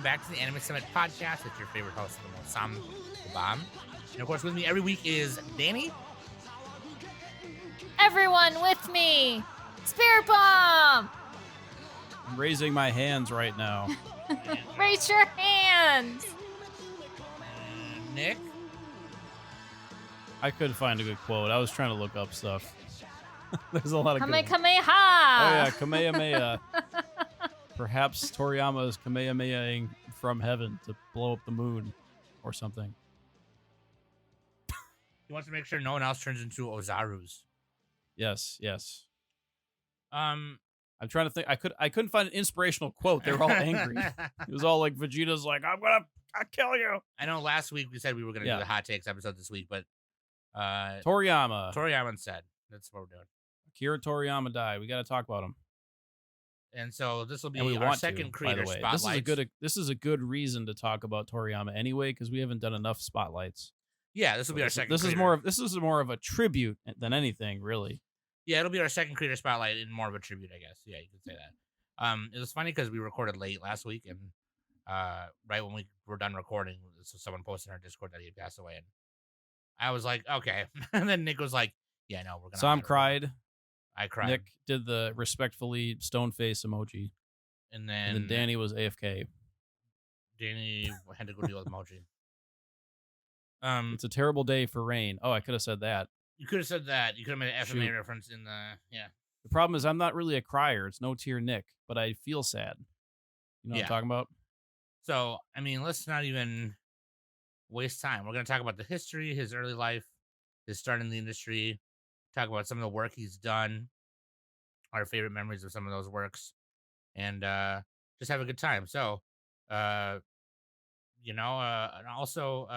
back to the Anime Summit podcast with your favorite host, the Sam Bomb. And of course, with me every week is Danny. Everyone with me, Spirit Bomb. I'm raising my hands right now. Raise your hands. Nick. I couldn't find a good quote. I was trying to look up stuff. There's a lot of good Kamehameha. Oh yeah, Kamehameha. Perhaps Toriyama is Kamehamehaing from heaven to blow up the moon or something. He wants to make sure no one else turns into Ozaru's. Yes. Um, I'm trying to think. I couldn't find an inspirational quote. They were all angry. It was all like Vegeta's like, I'll kill you. I know last week we said we were going to do the hot takes episode this week, but Toriyama said that's what we're doing. Akira Toriyama died. We got to talk about him. And so this will be And we our want second to, creator by the way. spotlight. This is a good reason to talk about Toriyama anyway, because we haven't done enough spotlights. Yeah, this will be our second. This is more of a tribute than anything, really. Yeah, it'll be our second creator spotlight and more of a tribute, I guess. Yeah, you could say that. It was funny because we recorded late last week, and right when we were done recording, so someone posted in our Discord that he had passed away, and I was like, okay. And then Nick was like, yeah, no, we're gonna. Sam cried. I cried. Nick did the respectfully stone face emoji, and then Danny was AFK. Danny had to go deal with emoji. It's a terrible day for rain. Oh, I could have said that. You could have said that. You could have made an FMA reference in the The problem is I'm not really a crier. It's no tear Nick, but I feel sad. You know what I'm talking about? So, I mean, let's not even waste time. We're going to talk about the history, his early life, his start in the industry, talk about some of the work he's done, our favorite memories of some of those works, and just have a good time. So, and also,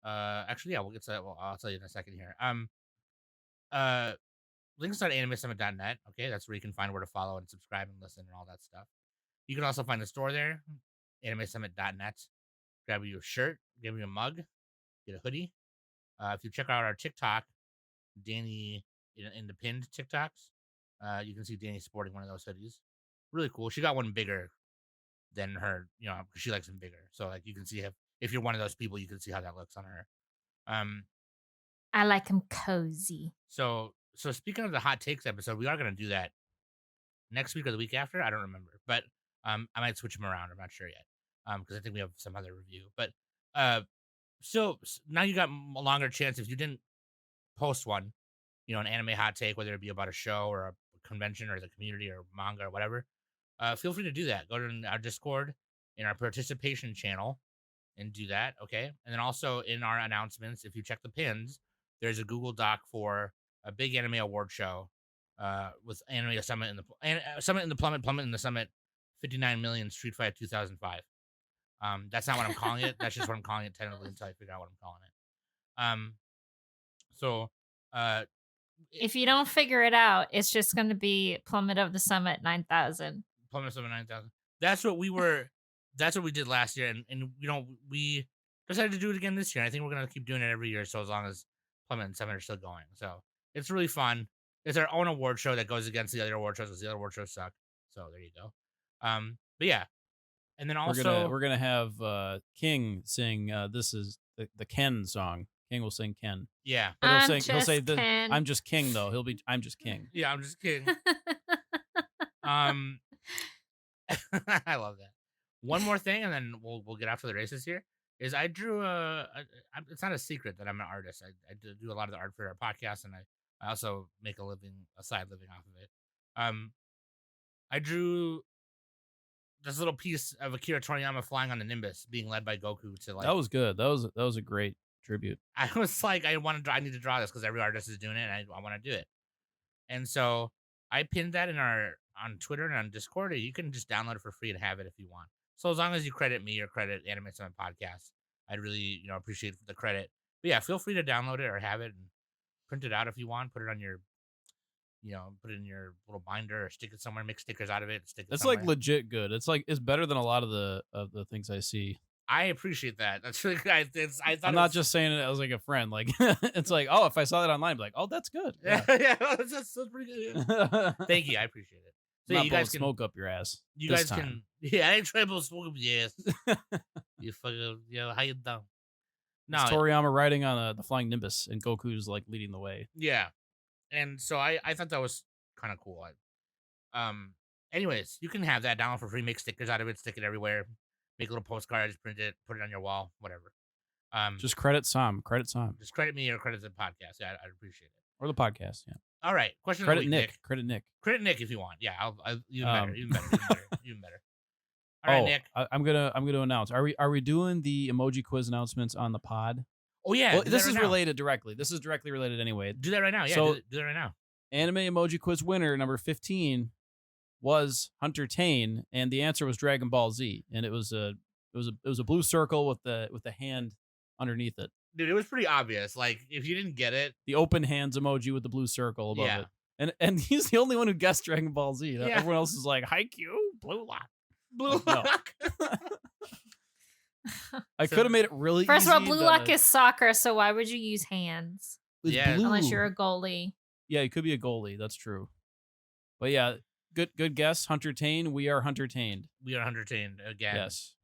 actually, yeah, we'll get to that. Well, I'll tell you in a second here. Links on animesummit.net. Okay, that's where you can find where to follow and subscribe and listen and all that stuff. You can also find the store there, animesummit.net. Grab you a shirt, give you a mug, get a hoodie. If you check out our TikTok, Danny in the pinned TikToks, you can see Danny sporting one of those hoodies. Really cool. She got one bigger than her, because she likes them bigger. So like you can see if you're one of those people, you can see how that looks on her. I like them cozy. So speaking of the hot takes episode, we are going to do that next week or the week after. I don't remember, but I might switch them around. I'm not sure yet because I think we have some other review. But so now you got a longer chance if you didn't post one, an anime hot take, whether it be about a show or a convention or the community or manga or whatever. Feel free to do that. Go to our Discord in our participation channel and do that, okay? And then also in our announcements, if you check the pins, there's a Google Doc for a big anime award show with Anime Summit in the Plummet in the Summit 59 million Street Fighter 2005. That's not what I'm calling it. That's just what I'm calling it tentatively until I figure out what I'm calling it. If you don't figure it out, it's just going to be Plummet of the Summit 9000. Plummet Summit 9000. That's what we did last year, and we decided to do it again this year. I think we're gonna keep doing it every year, so as long as Plummet and Summit are still going. So it's really fun. It's our own award show that goes against the other award shows because the other award shows suck. So there you go. But yeah, and then also we're gonna have King sing. This is the Ken song. King will sing Ken. Yeah, but he'll say this. I'm just King though. I'm just King. Yeah, I'm just King. I love that. One more thing, and then we'll get after the races here. Is I drew it's not a secret that I'm an artist. I do a lot of the art for our podcast, and I also make a side living off of it. I drew this little piece of Akira Toriyama flying on the Nimbus, being led by Goku to like. That was good. That was a great tribute. I was like, I need to draw this because every artist is doing it, and I want to do it. And so I pinned that on Twitter and on Discord. Or you can just download it for free and have it if you want. So as long as you credit me or credit Anime Summit Podcast, I'd really, appreciate the credit. But yeah, feel free to download it or have it and print it out if you want. Put it on your, put it in your little binder or stick it somewhere. Make stickers out of it. It's like legit good. It's better than a lot of the things I see. I appreciate that. That's really good. I'm not just saying it as like a friend. Like it's like, oh, if I saw that online, I'd be like, oh, that's good. Yeah, that's pretty good. Yeah. Thank you. I appreciate it. So not you blowing guys can, smoke up your ass. you this guys time. can, yeah, I ain't trying to blow smoke up your ass. You fucking, how you doing? It's No, Toriyama riding on the flying Nimbus, and Goku's like leading the way. yeah, and so I thought that was kind of cool. Anyways, you can have that download for free. Make stickers out of it, stick it everywhere. Make little postcards, print it, put it on your wall, whatever. Just credit Sam. Credit Sam. Just credit me or credit the podcast. Yeah, I'd appreciate it. Or the podcast, yeah. All right, question Credit of the week, Nick. Credit Nick. Credit Nick if you want. Yeah, I'll even better, even better, even better. All right, Nick. I'm gonna announce. Are we doing the emoji quiz announcements on the pod? Oh yeah, Well, do this that is right now. related directly. This is directly related anyway. Do that right now. Yeah, So- do that right now. Anime emoji quiz winner number 15 was Hunter Tane, and the answer was Dragon Ball Z, and it was a blue circle with the hand underneath it. Dude, it was pretty obvious. Like, if you didn't get it, The open hands emoji with the blue circle above Yeah. it. And he's the only one who guessed Dragon Ball Z. Yeah. Everyone else is like Haikyuu, Blue Lock. Blue No. Lock. I So- could have made it really First easy. of all, Blue Lock is soccer, so why would you use hands? Yeah. Unless you're a goalie. Yeah, you could be a goalie. That's true. But yeah, good guess, Hunter Tane. We are Hunter Taned. We are Hunter Tane again. Yes.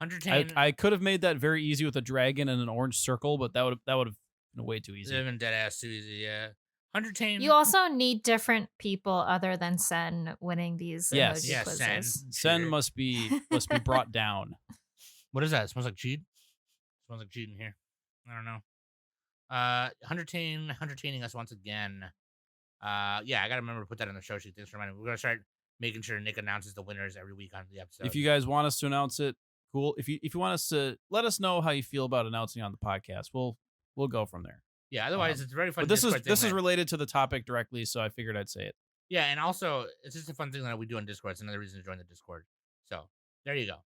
Hunter Tane. I could have made that very easy with a dragon and an orange circle, but that would have been way too easy. Living dead ass too easy. Yeah. Hunter Tane. You also need different people other than Sen winning these Yes. emoji Yeah, quizzes. Sen Sure. must be brought down. What is that? It smells like cheat. Smells like cheat in here. I don't know. Hunter Taning us once again. Yeah, I gotta remember to put that on the show sheet. Thanks for reminding me. We're gonna start making sure Nick announces the winners every week on the episode. If you guys want us to announce it, cool. If you want us to, let us know how you feel about announcing on the podcast. We'll go from there. yeah, otherwise it's very fun. But this Discord thing is that- related to the topic directly, so I figured I'd say it. Yeah, and also it's just a fun thing that we do on Discord. It's another reason to join the Discord. So there you go.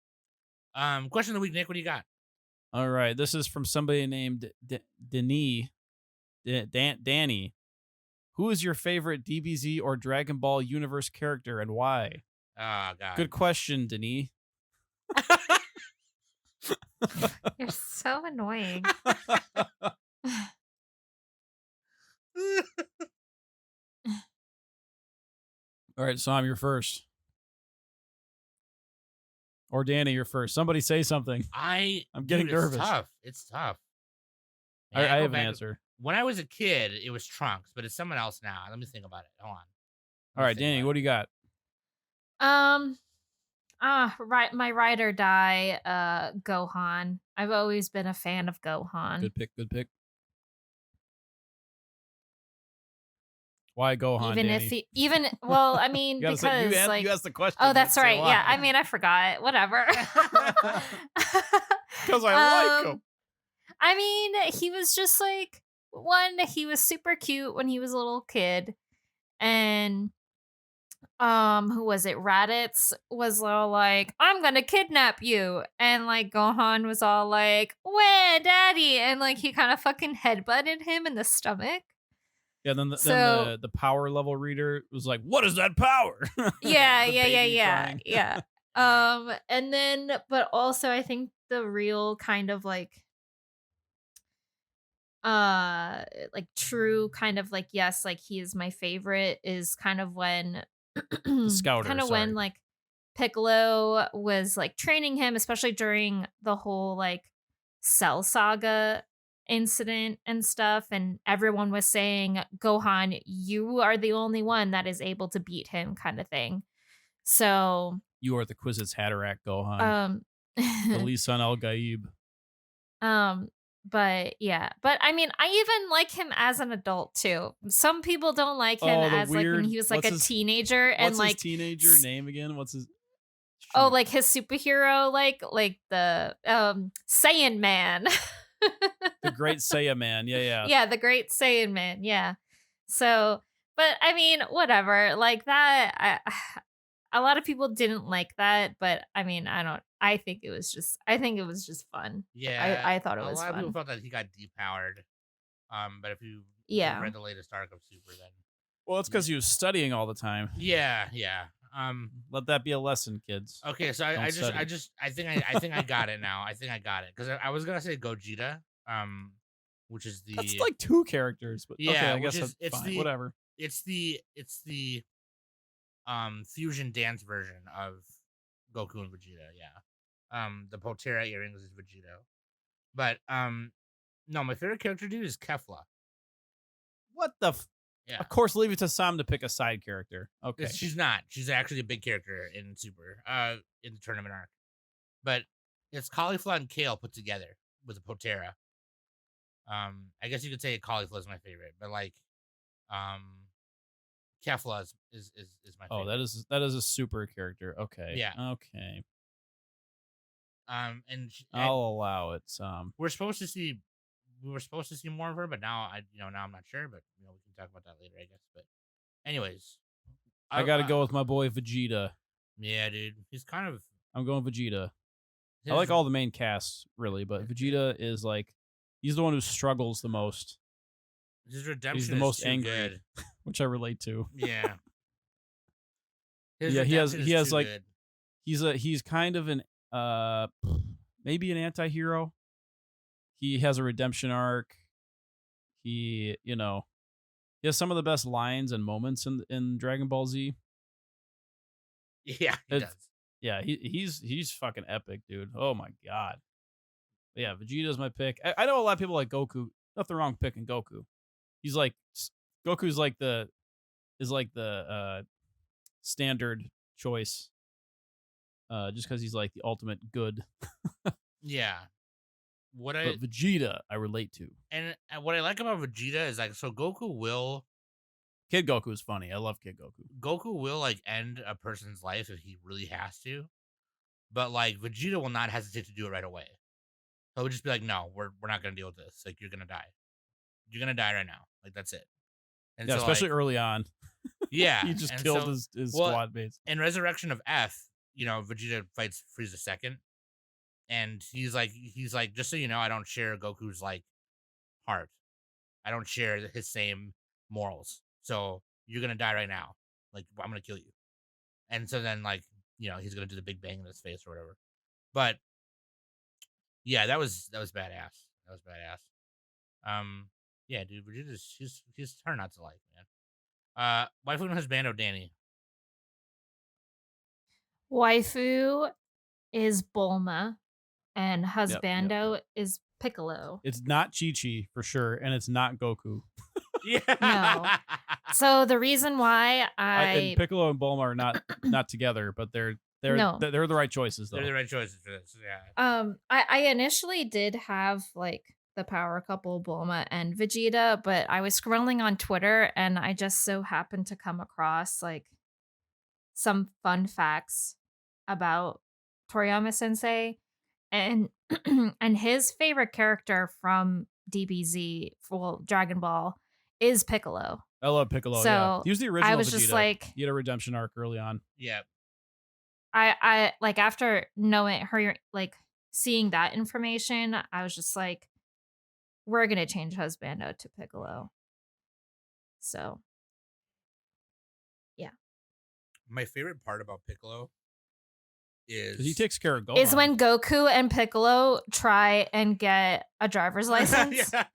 Question of the week, Nick. What do you got? All right, this is from somebody named Danny. Who is your favorite DBZ or Dragon Ball universe character and why? Oh God. Good question, Denis. You're so annoying. All right, Sam, you're first. Or Danny, you're first. Somebody say something. I'm getting dude, nervous. It's tough. I Yeah, go have an back- answer. When I was a kid, it was Trunks, but it's someone else now. Let me think about it. Hold on. All right, Danny, what do you got? Right, my ride or die, Gohan. I've always been a fan of Gohan. Good pick. Why Gohan, Even Danny? if he, well, I mean, You gotta because say, like, you asked the question. oh, you that's didn't say right. why. Yeah, I mean, I forgot. Whatever. Because I like him. I mean, he was just like he was super cute when he was a little kid. And who was it? Raditz was all like, I'm gonna kidnap you. And like Gohan was all like, where, daddy? And like he kind of fucking headbutted him in the stomach. Yeah, then the So- power level reader was like, "What is that power?" Yeah, The yeah, baby crying. yeah. And then, but also I think the real kind of like true kind of like, yes, like he is my favorite is kind of when Scouter, kind of sorry. when like Piccolo was like training him, especially during the whole like Cell Saga incident and stuff, and everyone was saying, Gohan, you are the only one that is able to beat him, kind of thing. So You are the Kwisatz Haderach Gohan, the Lisan Al Gaib. But yeah, but I mean, I even like him as an adult too. Some people don't like him Oh, the as like when weird- he was like what's a his- teenager and What's like his teenager name again? What's his? oh, like his superhero, like the Saiyan Man. the Great Saiyan Man. Yeah. Yeah, the Great Saiyan Man. Yeah. So, but I mean, whatever. Like that, a lot of people didn't like that, but I mean, I think it was just fun. Yeah, I thought it was a lot of people fun. felt that he got depowered. But if you Yeah. read the latest arc of Super, then Well, it's because he was studying all the time. yeah. Let that be a lesson, kids. Okay, so Don't I study. think I got it now. I think I got it because I was gonna say Gogeta, which is the That's like two characters, but okay, Yeah, I guess which is- that's it's fine. the- Whatever. it's the fusion dance version of Goku and Vegeta. Yeah. The Potera earrings is Vegeta, but no, my favorite character, dude, is Kefla. What the? Yeah. Of course, leave it to Sam to pick a side character. Okay. She's not. She's actually a big character in Super, in the tournament arc. But it's cauliflower and kale put together with a Potera. I guess you could say cauliflower is my favorite, but like, Kefla is my favorite. Oh, that is a super character. Okay. Yeah. Okay. And I'll allow it. we were supposed to see more of her, but now now I'm not sure. But we can talk about that later, I guess. But anyways, I got to go with my boy Vegeta. Yeah, dude, he's kind of. I'm going Vegeta. I like all the main casts, really, but Vegeta is like, he's the one who struggles the most. His redemption He's the is most too angry, good. which I relate to. Yeah. Yeah, he has like, good. He's kind of an maybe an anti-hero. He has a redemption arc. He has some of the best lines and moments in Dragon Ball Z. Yeah, he does. Yeah, he's fucking epic, dude. Oh my god. But yeah, Vegeta's my pick. I know a lot of people like Goku. Nothing wrong with picking Goku. He's like Goku's like the standard choice. Just because he's like the ultimate good. Yeah. But Vegeta, I relate to. And what I like about Vegeta is like, so Kid Goku is funny. I love Kid Goku. Goku will like end a person's life if he really has to, but like Vegeta will not hesitate to do it right away. He'll just be like, "No, we're not gonna deal with this. Like, you're gonna die. You're gonna die right now. Like, that's it." And yeah, so, especially early on. Yeah, he just killed his squad mates. In Resurrection of F, Vegeta fights Frieza second, and he's like, just so you know, I don't share Goku's like heart. I don't share his same morals. So you're gonna die right now. Like, I'm gonna kill you. And so then, like, he's gonna do the big bang in his face or whatever. But yeah, that was badass. That was badass. Yeah, dude, Vegeta's he's hard not to like, man. Waifu and husbando, Danny. Waifu is Bulma, and husbando is Piccolo. It's not Chi-Chi for sure, and it's not Goku. Yeah. No. So the reason why and Piccolo and Bulma are not together, but they're the right choices though. They're the right choices for this. Yeah. I initially did have like the power couple Bulma and Vegeta, but I was scrolling on Twitter and I just so happened to come across like some fun facts about Toriyama Sensei, and and his favorite character from DBZ, well, Dragon Ball, is Piccolo. I love Piccolo. So yeah. He was the original. I was Vegeta. just like, he had a redemption arc early on. Yeah. I like after knowing her, like seeing that information, I was just like, we're gonna change husbando to Piccolo. So, yeah. My favorite part about Piccolo is he takes care of Gohan. Is when Goku and Piccolo try and get a driver's license. Have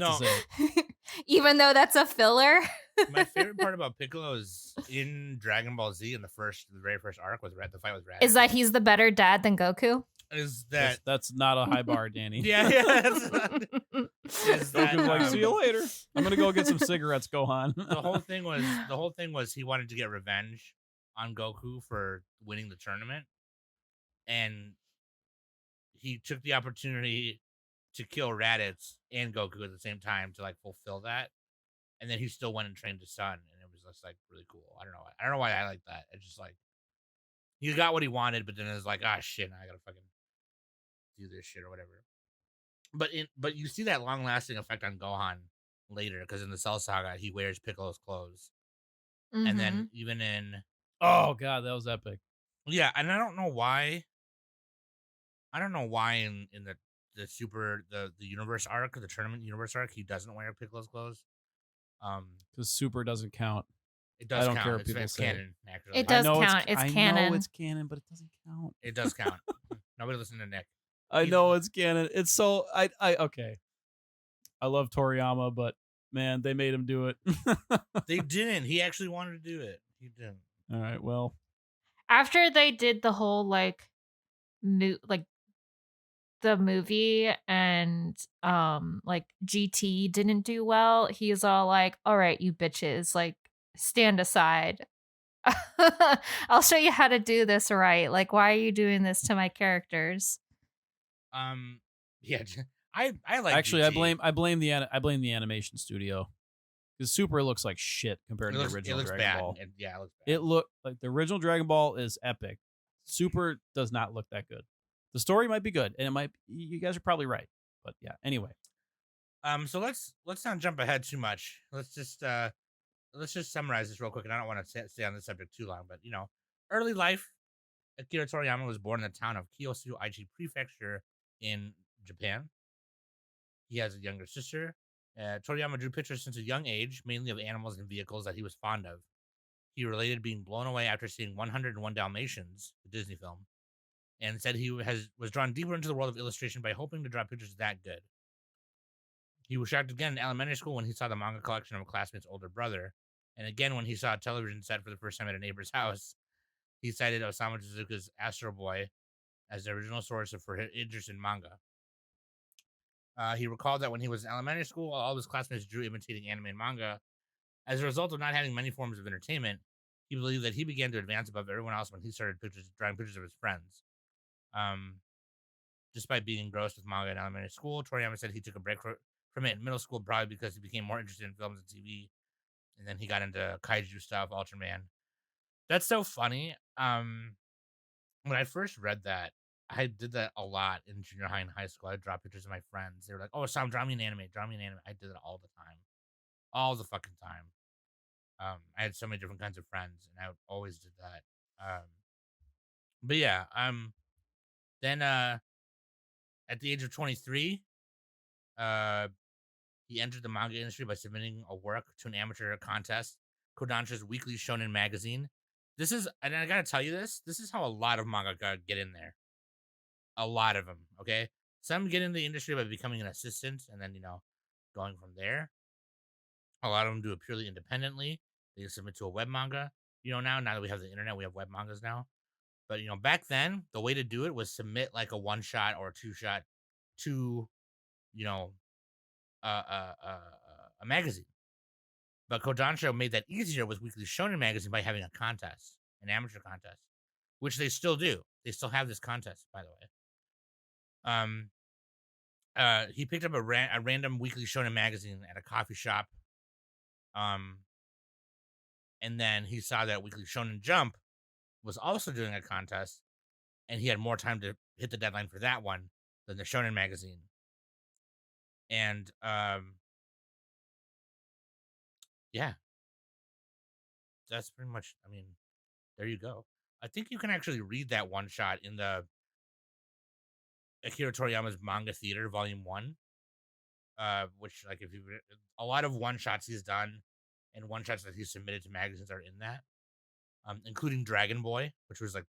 to say. Even though that's a filler. My favorite part about Piccolo is in Dragon Ball Z in the very first arc with the fight with Raditz. Is that he's the better dad than Goku? Is that that's not a high bar, Danny? Yeah. Goku's like, see you later. I'm gonna go get some cigarettes, Gohan. The whole thing was he wanted to get revenge on Goku for winning the tournament, and he took the opportunity to kill Raditz and Goku at the same time to like fulfill that, and then he still went and trained his son, and it was just like really cool. I don't know why I like that. It's just like he got what he wanted, but then it was like, ah, shit, now I gotta fucking do this shit or whatever. But you see that long lasting effect on Gohan later, because in the Cell Saga he wears Piccolo's clothes, and then even in oh god, that was epic. Yeah, and I don't know why. In the super the universe arc, the tournament universe arc, he doesn't wear Piccolo's clothes. Because super doesn't count. It does. I don't count. care what people say. Canon. Actually, it does count. It's canon. I know it's canon, but it doesn't count. It does count. Nobody listen to Nick. I know it's canon. It's so I okay. I love Toriyama, but man, they made him do it. They didn't. He actually wanted to do it. He didn't. All right. Well, After they did the whole like the movie and like GT didn't do well, he's all like, "All right, you bitches, like stand aside. I'll show you how to do this right. Like why are you doing this to my characters?" Um, yeah, I like actually, I GT. blame the animation studio because Super looks like shit compared to the It original looks Dragon bad. Ball. Yeah, it looks bad. It looked like the original Dragon Ball is epic. Super does not look that good. The story might be good, and it might. You guys are probably right, but yeah. Anyway, So let's not jump ahead too much. Let's just summarize this real quick, and I don't want to stay on this subject too long. But early life, Akira Toriyama was born in the town of Kiyosu, Aichi Prefecture in Japan. He has a younger sister. Toriyama drew pictures since a young age, mainly of animals and vehicles that he was fond of. He related being blown away after seeing 101 Dalmatians, the Disney film, and said he was drawn deeper into the world of illustration by hoping to draw pictures that good. He was shocked again in elementary school when he saw the manga collection of a classmate's older brother, and again when he saw a television set for the first time at a neighbor's house. He cited Osamu Tezuka's Astro Boy as the original source for his interest in manga. He recalled that when he was in elementary school, all of his classmates drew imitating anime and manga. As a result of not having many forms of entertainment, he believed that he began to advance above everyone else when he started drawing pictures of his friends. Um, Despite being engrossed with manga in elementary school, Toriyama said he took a break from it in middle school, probably because he became more interested in films and TV. And then he got into kaiju stuff, Ultraman. That's so funny. When I first read that, I did that a lot in junior high and high school. I'd draw pictures of my friends. They were like, "Oh, Sam, draw me an anime. Draw me an anime." I did it all the time, all the fucking time. I had so many different kinds of friends, and I always did that. But yeah, then at the age of 23, uh, he entered the manga industry by submitting a work to an amateur contest, Kodansha's weekly shonen magazine. This is, and I gotta tell you this is how a lot of mangaka get in there. A lot of them, okay? Some get in the industry by becoming an assistant and then, going from there. A lot of them do it purely independently. They submit to a web manga. Now that we have the internet, we have web mangas now. But, back then, the way to do it was submit like a one shot or a two shot to, you know, a magazine. But Kodansha made that easier with Weekly Shonen Magazine by having a contest, an amateur contest, which they still do. They still have this contest, by the way. He picked up a random Weekly Shonen magazine at a coffee shop. And then he saw that Weekly Shonen Jump was also doing a contest, and he had more time to hit the deadline for that one than the Shonen magazine. And yeah, that's pretty much. I mean, there you go. I think you can actually read that one shot in the Akira Toriyama's Manga Theater Volume 1. Which, like, if you a lot of one shots he's done and one shots that he's submitted to magazines are in that, including Dragon Boy, which was like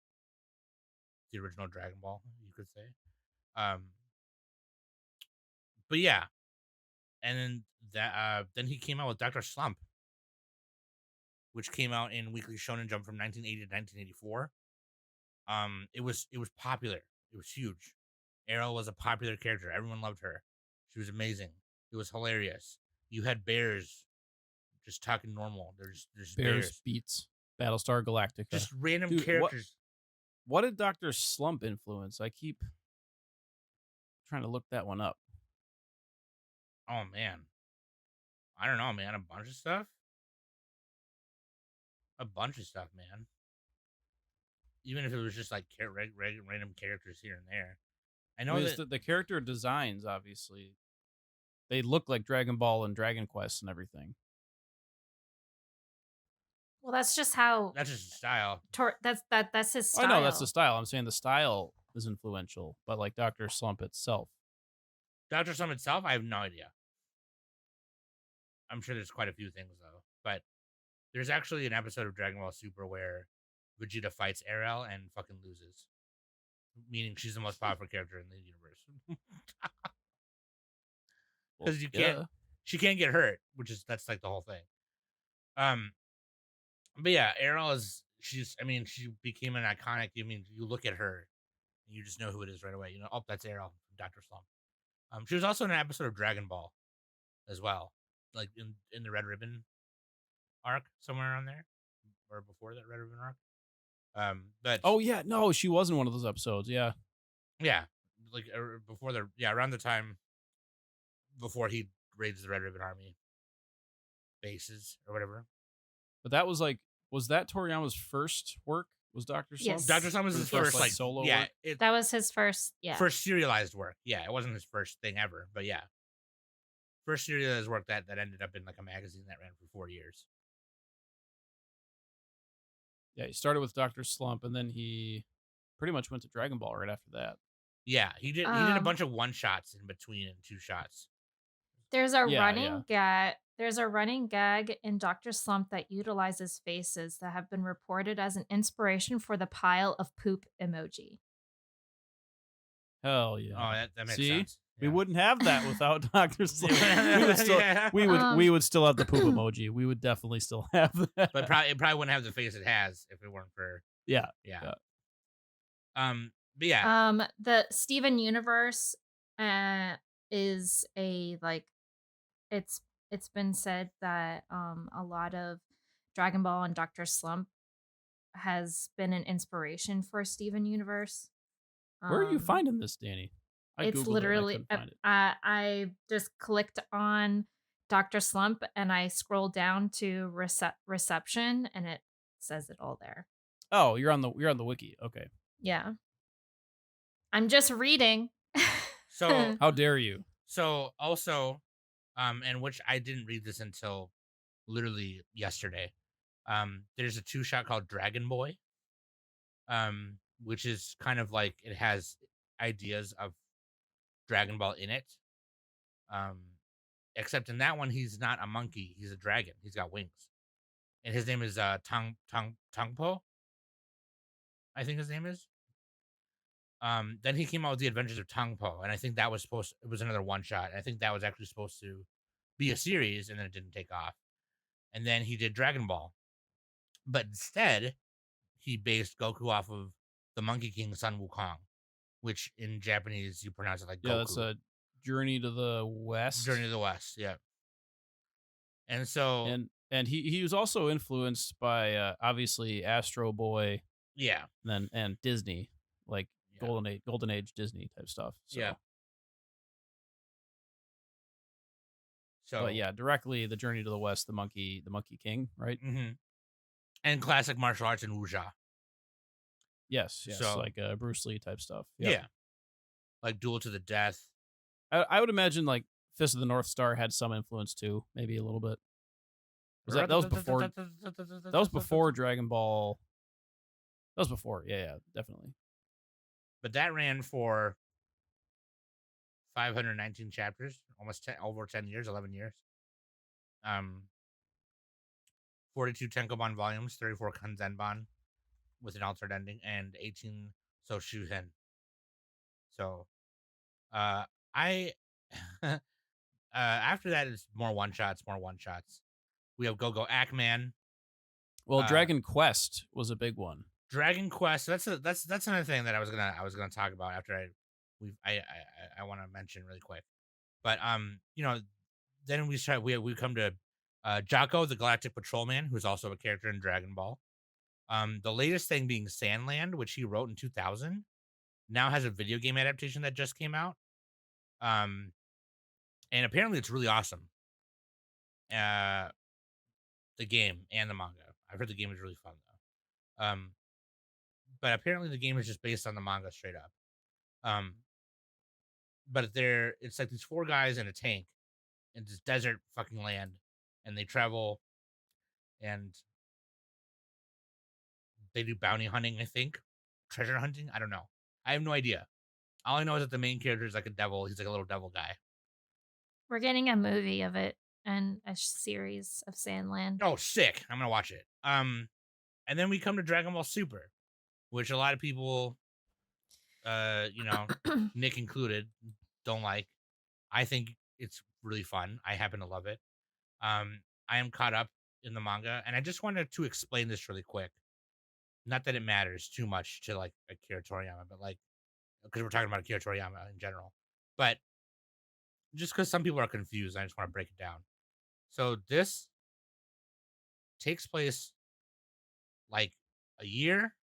the original Dragon Ball, you could say. But yeah, and then he came out with Doctor Slump, which came out in Weekly Shonen Jump from 1980 to 1984. It was popular. It was huge. Ariel was a popular character. Everyone loved her. She was amazing. It was hilarious. You had bears just talking normal. There's Bears beats Battlestar Galactica. just random Dude, characters. What did Dr. Slump influence? I keep trying to look that one up. Oh man, I don't know, man. A bunch of stuff. A bunch of stuff, man. Even if it was just like random characters here and there. I know that the character designs, obviously, they look like Dragon Ball and Dragon Quest and everything. Well, that's just how that's just style. That's his style. I know that's the style. I'm saying the style is influential, but like Dr. Slump itself. Dr. Slump itself, I have no idea. I'm sure there's quite a few things though, but there's actually an episode of Dragon Ball Super where Vegeta fights Ariel and fucking loses, meaning she's the most powerful character in the universe. Because she can't get hurt, that's like the whole thing. But yeah, Ariel is I mean, she became an iconic. I mean, you look at her and you just know who it is right away. You know, oh, that's Ariel from Doctor Slump. She was also in an episode of Dragon Ball as well, like in the Red Ribbon arc somewhere around there, or before that Red Ribbon arc. But Oh yeah, no, she was in one of those episodes. Yeah, yeah, like before around the time before he raids the Red Ribbon Army bases or whatever. but that was like, was that Toriyama's first work? Was Doctor Slump? Doctor Yes. Slump was Or his first, first like, solo yeah, work? That was his first, yeah. first serialized work. Yeah, it wasn't his first thing ever, but yeah, first serialized work that ended up in like a magazine that ran for 4 years. Yeah, he started with Doctor Slump, and then he pretty much went to Dragon Ball right after that. Yeah, he did a bunch of one shots in between and two shots. There's a Yeah, running gag. There's a running gag in Dr. Slump that utilizes faces that have been reported as an inspiration for the pile of poop emoji. Hell Oh, yeah! that makes See, sense. we Yeah. wouldn't have that without Doctor Slump. Yeah. We would still have the poop emoji. We would definitely still have that. But it probably wouldn't have the face it has if it weren't for yeah. yeah. But yeah, The Steven Universe is it's been said that a lot of Dragon Ball and Dr. Slump has been an inspiration for Steven Universe. Where are you finding this, Danny? I It's Googled it and I literally couldn't find it. I just clicked on Dr. Slump and I scrolled down to reception and it says it all there. Oh, you're on the wiki. Okay. Yeah. I'm just reading. so How dare you? so also, and which I didn't read this until literally yesterday. There's a 2-shot called Dragon Boy, which is kind of like it has ideas of Dragon Ball in it. Except in that one, he's not a monkey; he's a dragon. He's got wings, and his name is Tangpo. I think his name is. Then he came out with the Adventures of Tangpo, and I think that was it was another 1-shot. I think that was actually supposed to be a series, and then it didn't take off. And then he did Dragon Ball, but instead he based Goku off of the Monkey King Sun Wukong, which in Japanese you pronounce it like Yeah, Goku. that's a Journey to the West. Journey to the West, yeah. And so and he was also influenced by obviously Astro Boy, yeah, and Disney, like yeah. Golden Age Disney type stuff. So. Yeah. So But yeah, directly the Journey to the West, the Monkey King, right? Mm-hmm. And classic martial arts in wuxia. Yes, So- like Bruce Lee type stuff. Yep. Yeah, like Duel to the Death. I would imagine like Fist of the North Star had some influence too, maybe a little bit. That was before. That was before Dragon Ball. That was before. Yeah, definitely. But that ran for 519 chapters, almost over 10 years, 11 years. 42 Tenkobon volumes, 34 Kanzenban with an alternate ending, and 18 Soshuhen. So, I after that is more one shots. We have Go Ackman. Well, Dragon Quest was a big one. Dragon Quest. That's another thing that I was gonna talk about after I want to mention really quick. But then we come to Jocko, the Galactic Patrolman, who's also a character in Dragon Ball. The latest thing being Sandland, which he wrote in 2000, now has a video game adaptation that just came out. And apparently it's really awesome. The game and the manga. I've heard the game is really fun though. But apparently the game is just based on the manga straight up. But it's like these 4 guys in a tank in this desert fucking land, and they travel and they do bounty hunting, I think. Treasure hunting? I don't know. I have no idea. All I know is that the main character is like a devil. He's like a little devil guy. We're getting a movie of it and a series of Sandland. Oh, sick. I'm gonna watch it. And then we come to Dragon Ball Super, which a lot of people Nick included, don't like. I think it's really fun. I happen to love it. I am caught up in the manga, and I just wanted to explain this really quick. Not that it matters too much to like Akira Toriyama, but like because we're talking about Akira Toriyama in general, but just because some people are confused, I just want to break it down. So this takes place like a year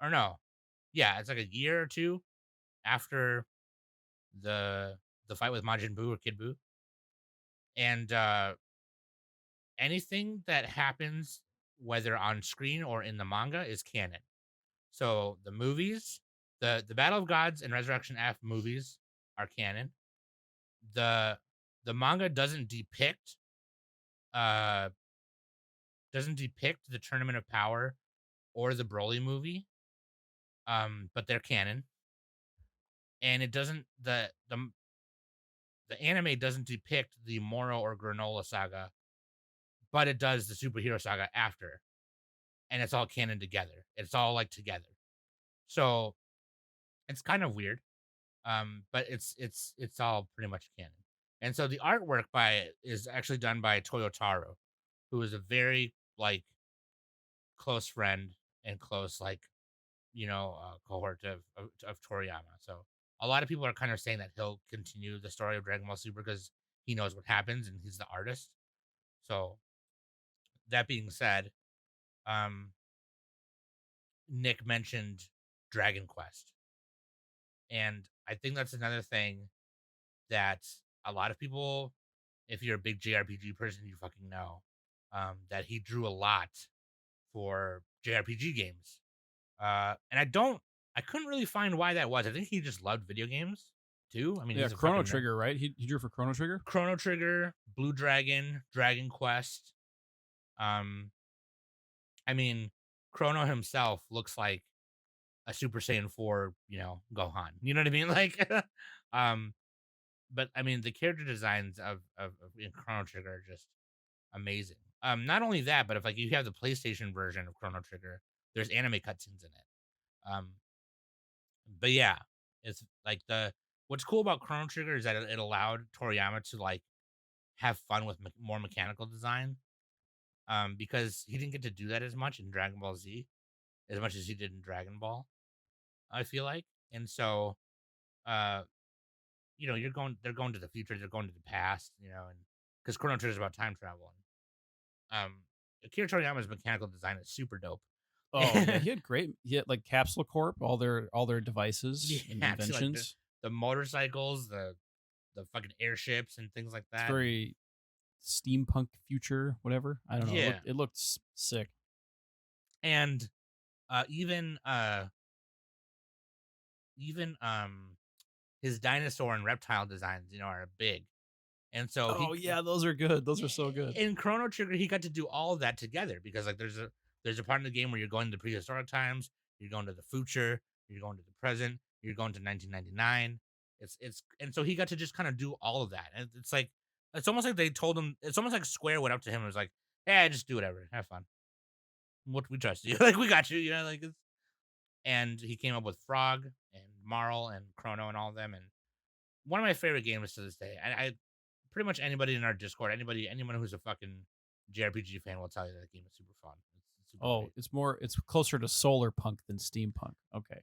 or no, yeah, it's like a year or two after the the fight with Majin Buu or Kid Buu, and anything that happens whether on screen or in the manga is canon. So the movies, the Battle of Gods and Resurrection F movies are canon. The the manga uh doesn't depict the Tournament of Power or the Broly movie, but they're canon. And it doesn't the anime doesn't depict the Moro or Granola saga, but it does the superhero saga after, and it's all canon together. It's all like together. So it's kind of weird, but it's all pretty much canon. And so the artwork by is actually done by Toyotaro, who is a very like close friend and close like cohort of Toriyama. So a lot of people are kind of saying that he'll continue the story of Dragon Ball Super because he knows what happens and he's the artist. So that being said, um, Nick mentioned Dragon Quest, and I think that's another thing that a lot of people, if you're a big JRPG person, you fucking know that he drew a lot for JRPG games. And I couldn't really find why that was. I think he just loved video games too. I mean, Yeah, he's a Chrono fucking nerd. Trigger, right? He drew for Chrono Trigger. Chrono Trigger, Blue Dragon, Dragon Quest. Um, I mean, Chrono himself looks like a Super Saiyan 4, Gohan. You know what I mean? Like, um, but I mean, the character designs of in Chrono Trigger are just amazing. Not only that, but if like you have the PlayStation version of Chrono Trigger, there's anime cutscenes in it. But yeah, it's like what's cool about Chrono Trigger is that it allowed Toriyama to like have fun with more mechanical design. Because he didn't get to do that as much in Dragon Ball Z, as much as he did in Dragon Ball. I feel like, and so uh, they're going to the future, they're going to the past, and because Chrono Trigger is about time travel. And Akira Toriyama's mechanical design is super dope. Oh yeah, he had like Capsule Corp, all their devices and Yeah, see, like inventions. the motorcycles, the fucking airships and things like It's that. very steampunk future, whatever. I don't know. Yeah. It looked sick. And even his dinosaur and reptile designs, are big. And so Oh yeah, those are good. Those are so good. in Chrono Trigger, he got to do all of that together because like there's a part in the game where you're going to prehistoric times, you're going to the future, you're going to the present, you're going to 1999. It's and so he got to just kind of do all of that. And it's like it's almost like they told him. It's almost like Square went up to him and was like, "Yeah, just do whatever, have fun. What we trust you, like we got you, like." And he came up with Frog and Marl and Chrono and all of them. And one of my favorite games to this day. I pretty much anybody in our Discord, anyone who's a fucking JRPG fan will tell you that game is super fun. It's super great. It's closer to solar punk than steampunk. Okay.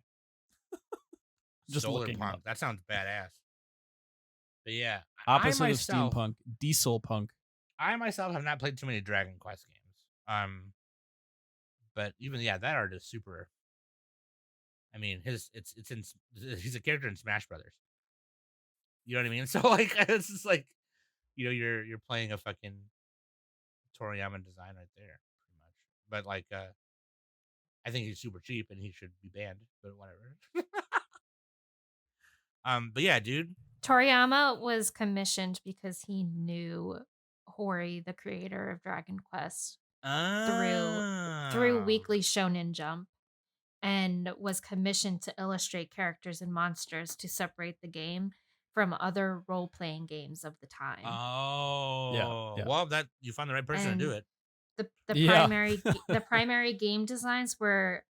Just Solar looking punk. up. That sounds badass. But yeah, Opposite I of myself, steampunk, diesel punk. I myself have not played too many Dragon Quest games. But even that art is super. I mean, he's a character in Smash Brothers. You know what I mean? So like, it's just like, you're playing a fucking Toriyama design right there, pretty much. But like, I think he's super cheap and he should be banned. But whatever. But yeah, dude. Toriyama was commissioned because he knew Hori, the creator of Dragon Quest, through Weekly Shonen Jump, and was commissioned to illustrate characters and monsters to separate the game from other role-playing games of the time. Oh, Yeah. Well, that you found the right person to do it. The primary game designs were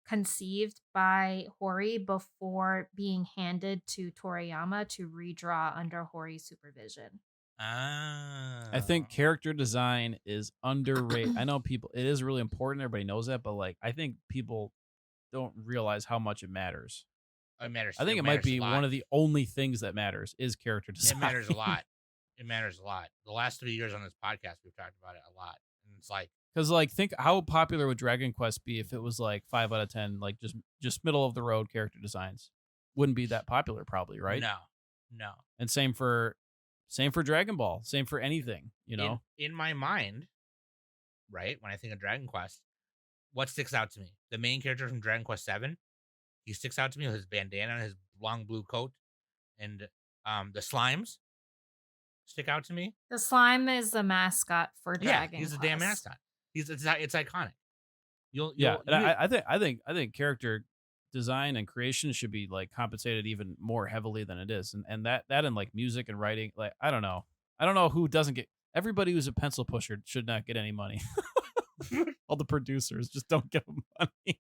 conceived by Hori before being handed to Toriyama to redraw under Hori's supervision. I think Oh, character design is underrated. I know people it is really important, everybody knows that, but like I think people don't realize how much it matters. it matters. I think It it might matters a be one lot. of the only things that matters is character It design. matters a lot. It matters a lot. The last 3 years on this podcast, we've talked about it a lot, and it's like, Because like, think how popular would Dragon Quest be if it was like 5 out of 10, like just middle of the road character designs? Wouldn't be that popular, probably, right? no, no. And same for Dragon Ball, same for anything, you In know. in my mind, right when I think of Dragon Quest, what sticks out to me? The main character from Dragon Quest Seven. He sticks out to me with his bandana and his long blue coat, and the slimes stick out to me. The slime is the mascot for Yeah, Dragon he's a damn Quest. mascot. It's iconic. Yeah, and You I think character design and creation should be like compensated even more heavily than it is, and that and like music and writing, like I don't know who doesn't get. Everybody who's a pencil pusher should not get any money. All the producers just don't give them money.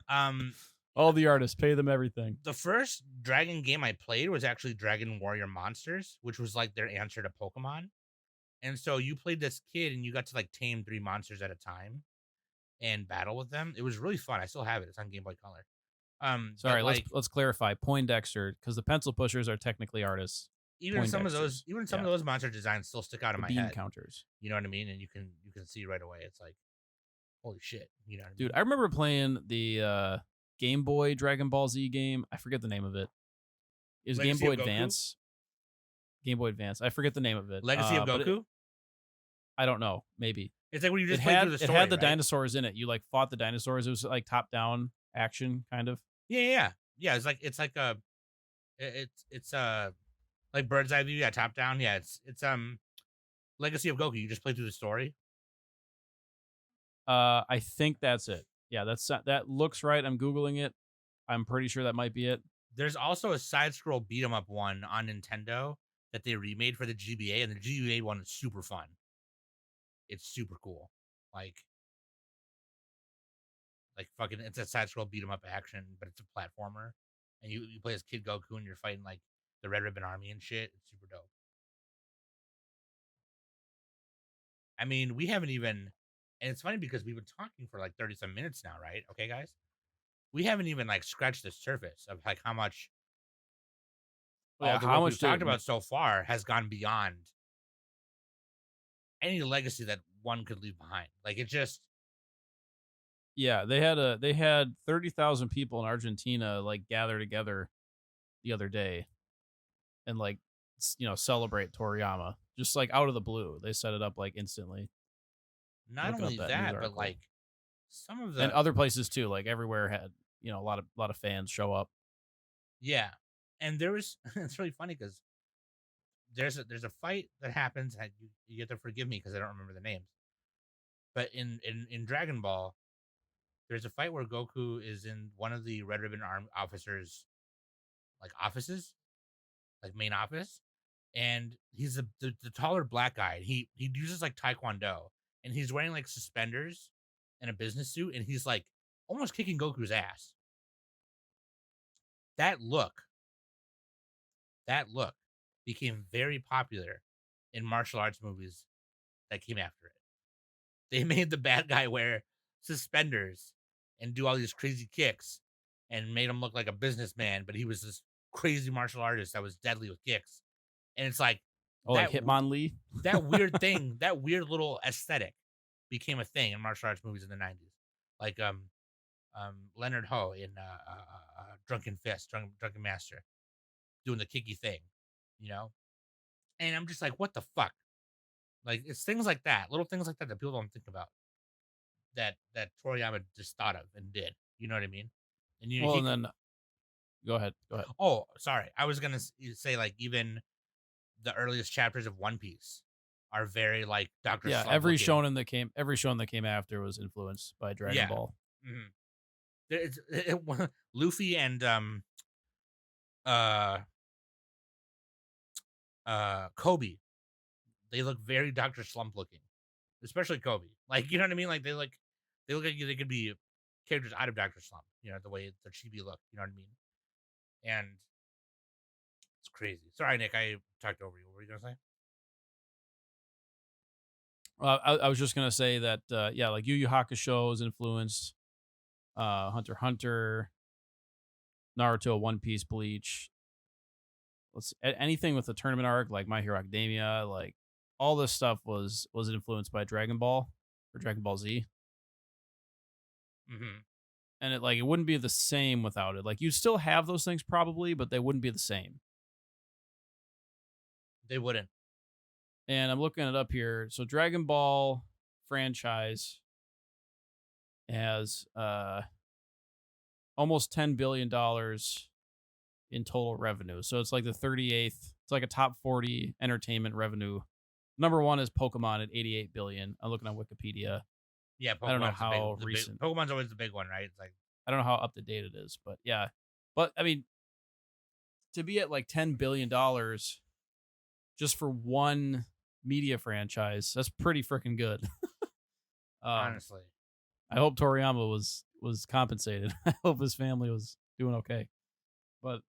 um All the artists pay them everything. the first Dragon game I played was actually Dragon Warrior Monsters, which was like their answer to Pokemon. And so you played this kid and you got to like tame 3 monsters at a time and battle with them. It was really fun. I still have it. It's on Game Boy Color. But Sorry, like let's clarify. Poindexter, because the pencil pushers are technically artists. Poindexters, even some yeah, of those monster designs still stick out in the my bean head. counters. You know what I mean? And you can see right away. It's like, holy shit. You know what I Dude, mean? I remember playing the Game Boy Dragon Ball Z game. I forget the name of it. It was Game Legacy Boy of Goku? Advance. Game Boy Advance. I forget the name of it. Legacy of But Goku? I don't know. Maybe It's like when you it just play had through the it story. had the Right? dinosaurs in it. You like fought the dinosaurs. It was like top down action kind of. Yeah. It's like a it's like bird's eye view, yeah, top down. Yeah, it's Legacy of Goku. You just play through the story. I think that's it. Yeah, that looks right. I'm googling it. I'm pretty sure that might be it. There's also a side scroll beat 'em up one on Nintendo that they remade for the GBA, and the GBA one is super fun. It's super cool. Like fucking it's a side scroll beat 'em up action, but it's a platformer. And you play as Kid Goku and you're fighting like the Red Ribbon Army and shit. It's super dope. I mean, we haven't even and it's funny because we've been talking for like 30 some minutes now, right? Okay, guys? We haven't even like scratched the surface of like how much all Yeah, the how work we've much did talked it? about so far has gone beyond any legacy that one could leave behind. Like it just Yeah, they had 30,000 people in Argentina like gather together the other day and like celebrate Toriyama just like out of the blue. They set it up like instantly. not Looking up only that news that, but article. like some of And the other places too, like everywhere had a lot of fans show up. yeah. And there was it's really funny because there's a fight that happens. And you have to forgive me because I don't remember the names. But in Dragon Ball, there's a fight where Goku is in one of the Red Ribbon Arm officers like offices, like main office, and he's the taller black guy. He uses like Taekwondo, and he's wearing like suspenders and a business suit, and he's like almost kicking Goku's ass. That look, that look became very popular in martial arts movies that came after it. They made the bad guy wear suspenders and do all these crazy kicks and made him look like a businessman, but he was this crazy martial artist that was deadly with kicks. And it's like Oh, like that Hitmonlee. that weird thing, that weird little aesthetic became a thing in martial arts movies in the 90s. Like Leonard Ho in Drunken Fist, Drunken Master, doing the kicky thing, you know? And I'm just like, what the fuck? Like it's things like that, little things like that that people don't think about. That Toriyama just thought of and did. You know what I mean? And Well, and then go ahead. oh, sorry. I was gonna say like even the earliest chapters of One Piece are very like Doctor Yeah, Slump every looking. every shonen that came after was influenced by Dragon Yeah. Ball. Mhm. Luffy and uh Kobe, they look very Doctor Slump looking, especially Kobe. Like you know what I mean? Like they look like they could be characters out of Doctor Slump. You know the way the chibi look. You know what I mean? And it's crazy. Sorry, Nick, I talked over you. What were you gonna say? I was just gonna say that yeah, like Yu Yu Hakusho has influenced Hunter x Hunter, Naruto, One Piece, Bleach. Anything with the tournament arc, like My Hero Academia, like all this stuff was influenced by Dragon Ball or Dragon Ball Z, Hmm. and it wouldn't be the same without it. Like you still have those things probably, but they wouldn't be the same. They wouldn't. And I'm looking it up here. So Dragon Ball franchise has almost $10 billion in total revenue. So it's like the 38th. It's like a top 40 entertainment revenue. Number one is Pokemon at 88 billion. I'm looking on Wikipedia. Yeah, I don't know Pokemon's how recent. Pokemon's always the big one, right? It's like I don't know how up to date it is, but yeah. But I mean, to be at like $10 billion just for one media franchise, that's pretty freaking good. honestly. I hope Toriyama was compensated. I hope his family was doing okay. But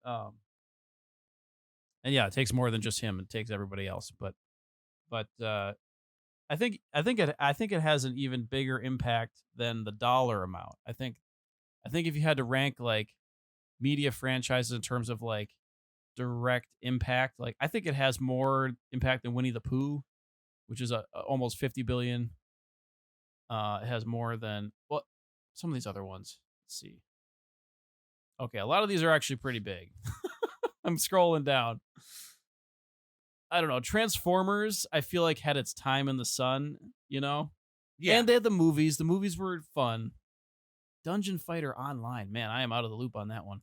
and yeah, it takes more than just him. It takes everybody else. But I think it has an even bigger impact than the dollar amount. I think if you had to rank like media franchises in terms of like direct impact, like I think it has more impact than Winnie the Pooh, which is almost 50 billion. It has more than some of these other ones. Let's see. Okay, a lot of these are actually pretty big. I'm scrolling down. I don't know. Transformers, I feel like had its time in the sun, you know? Yeah. And they had the movies. The movies were fun. Dungeon Fighter Online. Man, I am out of the loop on that one.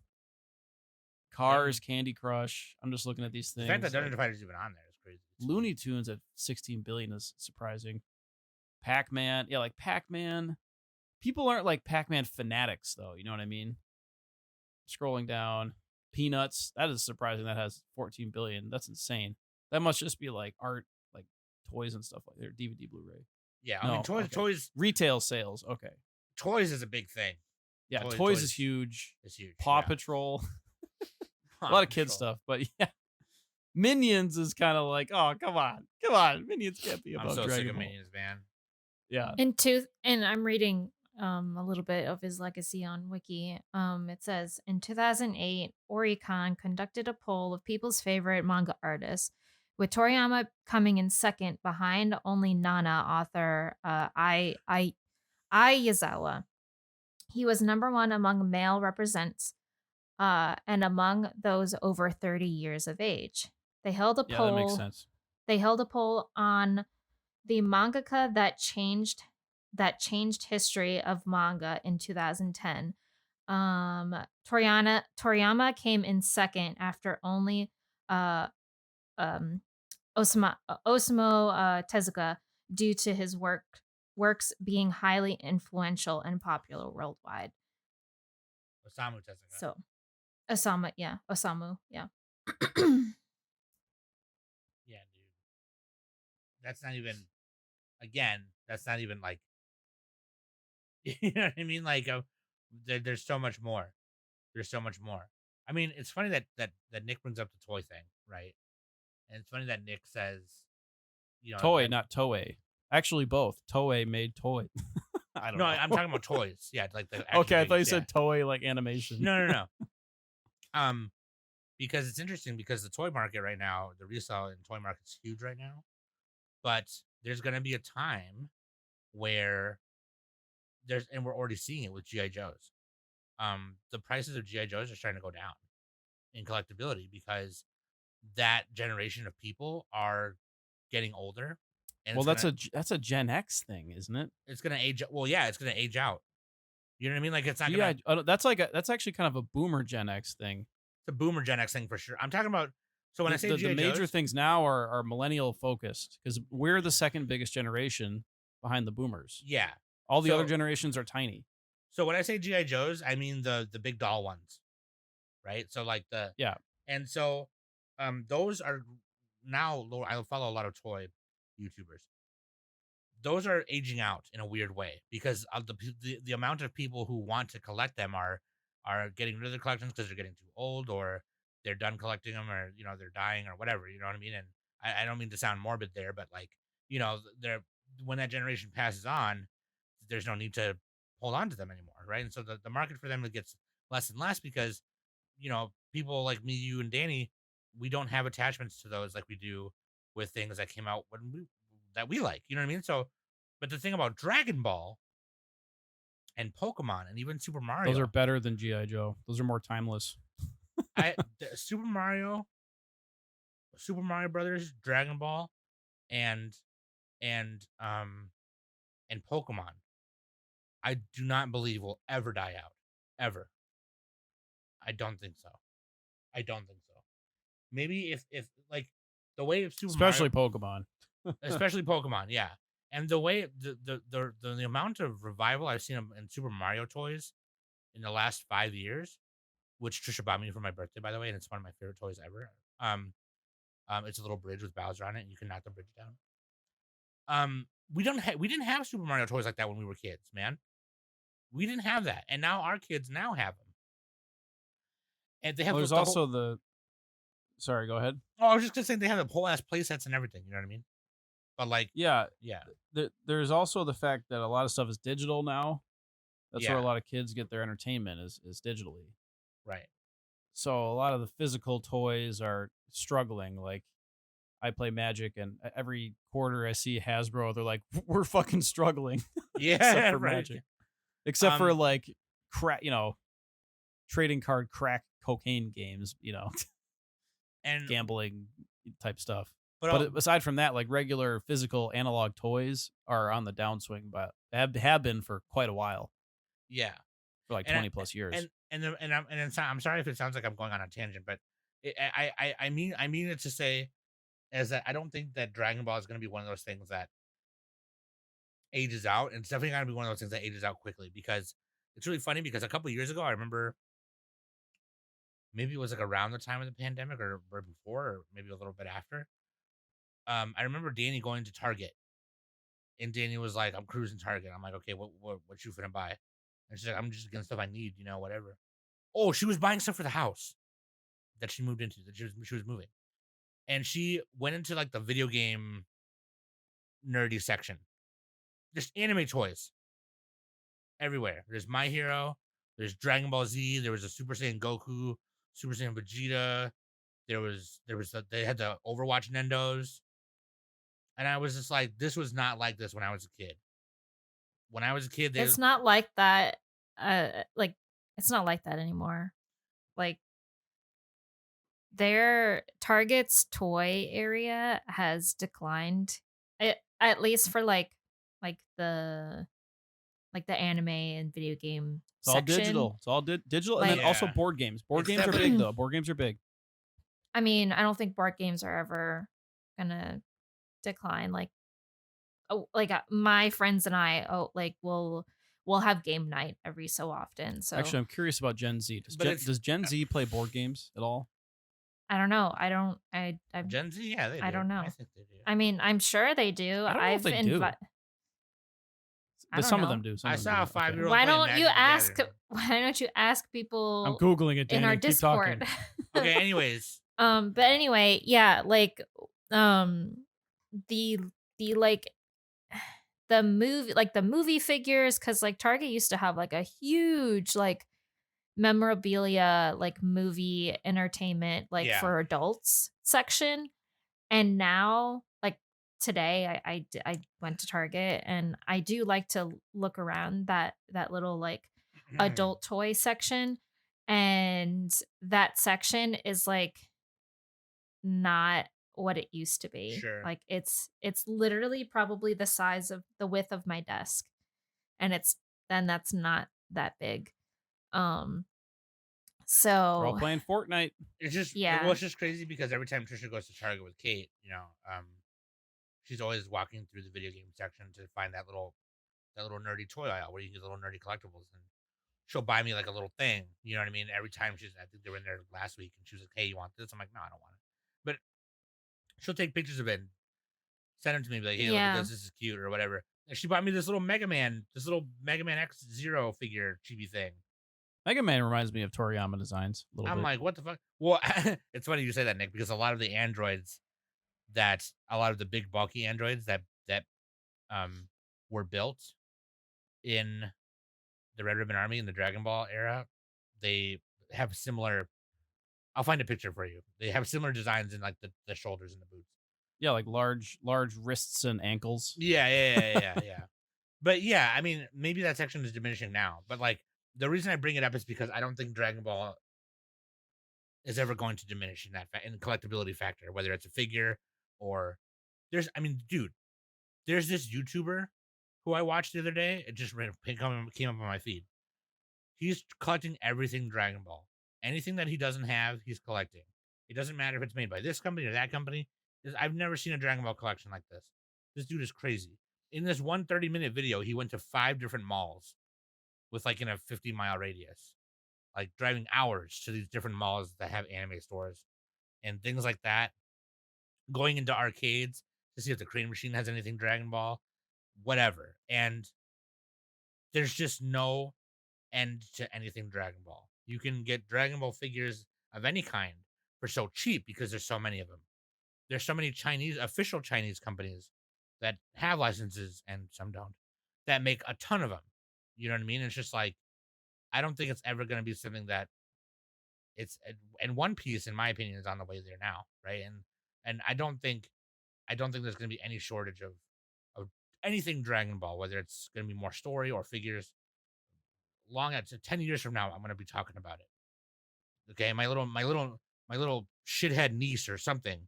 Cars, Candy Crush. I'm just looking at these The things. fact that Dungeon Fighter's even on there is crazy. Looney Tunes at 16 billion is surprising. Pac-Man. Yeah, like Pac-Man. People aren't like Pac-Man fanatics, though. You know what I mean? Scrolling down. Peanuts. That is surprising. That has 14 billion. That's insane. That must just be like art, like toys and stuff like that. DVD, Blu-ray. Yeah, I mean, toys. Retail sales. Okay. Toys is a big thing. Yeah, toys is huge. It's huge. Paw Patrol. A lot of kid stuff, but yeah. Minions is kind of like, oh, come on. Minions can't be above I'm so Dragon sick of Ball. Minions, man. Yeah. And I'm reading a little bit of his legacy on Wiki. It says in 2008, Oricon conducted a poll of people's favorite manga artists, with Toriyama coming in second behind only Nana author I Yazawa. He was number one among male represents, and among those over 30 years of age. They held a Yeah, that makes poll. sense. They held a poll on the mangaka that changed history of manga in 2010. Toriyama came in second after only uh Osamu Tezuka, due to his works being highly influential and popular worldwide. Osamu Tezuka. So Osamu, yeah. Yeah, dude. That's not even. Again, that's not even like. You know what I mean? Like, there's so much more. There's so much more. I mean, it's funny that Nick brings up the toy thing, right? And it's funny that Nick says, Toei, that- not Toei. Actually, both. Toei made toy. I don't No, know. I'm talking about toys. Yeah, like the action Okay, I thought you figures, said Toei like animation. No. Because it's interesting because the toy market right now, the resale and toy market's huge right now. But there's gonna be a time where and we're already seeing it with GI Joes. The prices of GI Joes are starting to go down in collectability because that generation of people are getting older. And Well, that's a Gen X thing, isn't it? it's gonna age. Well, yeah, it's gonna age out. You know what I mean? Like it's not Yeah, gonna. that's actually kind of a boomer Gen X thing. It's a boomer Gen X thing for sure. I'm talking about. So when I say the GI major Joes, things now are millennial focused because we're the second biggest generation behind the boomers. yeah. All the So- other generations are tiny. So when I say GI Joes, I mean the big doll ones, right? So like Yeah. and so those are now. I follow a lot of toy YouTubers. Those are aging out in a weird way because of the amount of people who want to collect them are getting rid of their collections because they're getting too old or they're done collecting them or they're dying or whatever. You know what I mean? And I don't mean to sound morbid there, but like they're when that generation passes on, there's no need to hold on to them anymore, right? And so the market for them gets less and less because people like me, you, and Danny, we don't have attachments to those like we do with things that came out that we like. You know what I mean? So, but the thing about Dragon Ball and Pokemon and even Super Mario, Those are better than G.I. Joe. Those are more timeless. Super Mario Brothers, Dragon Ball, and and um and Pokemon, I do not believe will ever die out. Ever. I don't think so. I don't think so. Maybe if like the way of Super Especially Mario, Pokemon. especially Pokemon, yeah. And the way the amount of revival I've seen in Super Mario toys in the last 5 years, which Trisha bought me for my birthday, by the way, and it's one of my favorite toys ever. It's a little bridge with Bowser on it, and you can knock the bridge down. We didn't have Super Mario toys like that when we were kids, man. We didn't have that, and now our kids now have them, and they have. There's also the. Sorry, go ahead. Oh, I was just gonna say they have the whole ass play sets and everything. You know what I mean? But like, Yeah, yeah, there's also the fact that a lot of stuff is digital now. That's where a Yeah. lot of kids get their entertainment is digitally. right. So a lot of the physical toys are struggling. Like I play Magic, and every quarter I see Hasbro, they're like, "We're fucking struggling," Yeah, except for right. Magic, except for Um, like crack, trading card crack cocaine games, and gambling type stuff. but But aside from that, like regular physical analog toys are on the downswing, but have been for quite a while, yeah, for like and 20 plus years. I'm sorry if it sounds like I'm going on a tangent, but I mean it to say is that I don't think that Dragon Ball is going to be one of those things that ages out, and it's definitely going to be one of those things that ages out quickly because it's really funny because a couple of years ago I remember maybe it was like around the time of the pandemic or before or maybe a little bit after. I remember Danny going to Target, and Danny was like, "I'm cruising Target." I'm like, "Okay, what you finna buy?" And she's like, "I'm just getting stuff I need, whatever." Oh, she was buying stuff for the house that she moved into, that she was moving, and she went into like the video game nerdy section, just anime toys everywhere. There's My Hero, there's Dragon Ball Z, there was a Super Saiyan Goku, Super Saiyan Vegeta. They had the Overwatch Nendos, and I was just like, this was not like this when I was a kid. When I was a kid, It's not like that. Like it's not like that anymore. Like their Target's toy area has declined. At least for like the the anime and video game It's all section. digital. It's all digital, and then Like- also Yeah. board games. Board It's games are definitely- big though. Board games are big. I mean, I don't think board games are ever gonna decline. Like, my friends and I, we'll have game night every so often. So Actually, I'm curious about Gen Z. Does Gen Z play board games at all? I don't know. I'm Gen Z, yeah, they do. I don't know. I think they do. I mean, I'm sure they do. I don't know if they do. I don't Some of know. them do. Some I of them saw a do. 5-year-old. Why play don't you Magic the ask? Gathering. Why don't you ask people I'm googling it, Danny. in our Keep Discord? talking. Okay, anyways, But anyway, yeah, like, the like the movie figures, because like Target used to have like a huge like memorabilia, like movie entertainment, like Yeah. for adults section, and now like today I went to Target, and I do like to look around that little like adult toy section, and that section is like not what it used to be. Sure. Like it's literally probably the size of the width of my desk, and that's not that big. We're all So playing Fortnite. It's just Yeah. Well, it's just crazy because every time Trisha goes to Target with Kate, she's always walking through the video game section to find that little nerdy toy aisle where you get little nerdy collectibles, and she'll buy me like a little thing. You know what I mean? Every time I think they were in there last week, and she was like, "Hey, you want this?" I'm like, "No, I don't want it." But she'll take pictures of it, and send them to me, be like, "Hey, look Yeah. at this. This is cute," or whatever. And she bought me this little Mega Man X0 figure chibi thing. Mega Man reminds me of Toriyama designs a little I'm bit. like, what the fuck? Well, it's funny you say that, Nick, because a lot of the big bulky androids that um, were built in the Red Ribbon Army in the Dragon Ball era. They have similar. I'll find a picture for you. They have similar designs in like the shoulders and the boots. Yeah, like large wrists and ankles. Yeah. But yeah, I mean, maybe that section is diminishing now. But like the reason I bring it up is because I don't think Dragon Ball is ever going to diminish in that in collectability factor, whether it's a figure or there's. I mean, dude, there's this YouTuber who I watched the other day. It just came up on my feed. He's collecting everything Dragon Ball. Anything that he doesn't have, he's collecting. It doesn't matter if it's made by this company or that company. I've never seen a Dragon Ball collection like this. This dude is crazy. In this 1 30-minute video, he went to 5 different malls with like in a 50-mile radius, like driving hours to these different malls that have anime stores and things like that. Going into arcades to see if the crane machine has anything Dragon Ball, whatever. And there's just no end to anything Dragon Ball. You can get Dragon Ball figures of any kind for so cheap because there's so many of them. There's so many official Chinese companies that have licenses and some don't that make a ton of them. You know what I mean? It's just like I don't think it's ever going to be something that it's and One Piece, in my opinion, is on the way there now, right? And I don't think there's going to be any shortage of anything Dragon Ball, whether it's going to be more story or figures. Long at 10 years from now, I'm going to be talking about it. Okay, my little shithead niece or something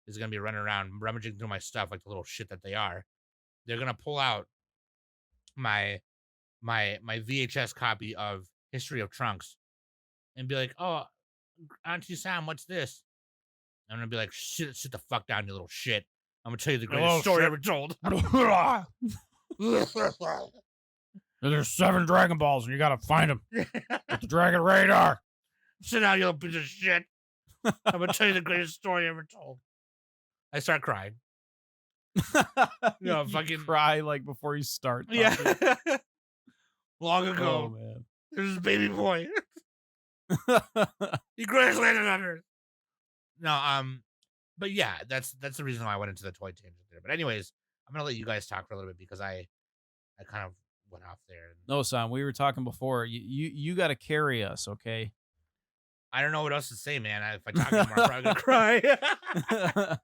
is going to be running around rummaging through my stuff like the little shit that they are. They're going to pull out my VHS copy of History of Trunks and be like, "Oh, Auntie Sam, what's this?" I'm gonna be like, "Sit the fuck down, you little shit. I'm gonna tell you the greatest story ever told." There's 7 Dragon Balls, and you gotta find them with the Dragon Radar. Sit down, you little piece of shit. I'm gonna tell you the greatest story ever told. I start crying. You Fucking cry like before you start. Yeah. Long ago, Oh man. there's this baby boy. He crash landed on Earth. No, but yeah, that's the reason why I went into the toy tangent there. But anyways, I'm gonna let you guys talk for a little bit because I kind of went off there. No, son, we were talking before. You got to carry us, okay? I don't know what else to say, man. If I talk anymore, I'm probably gonna cry.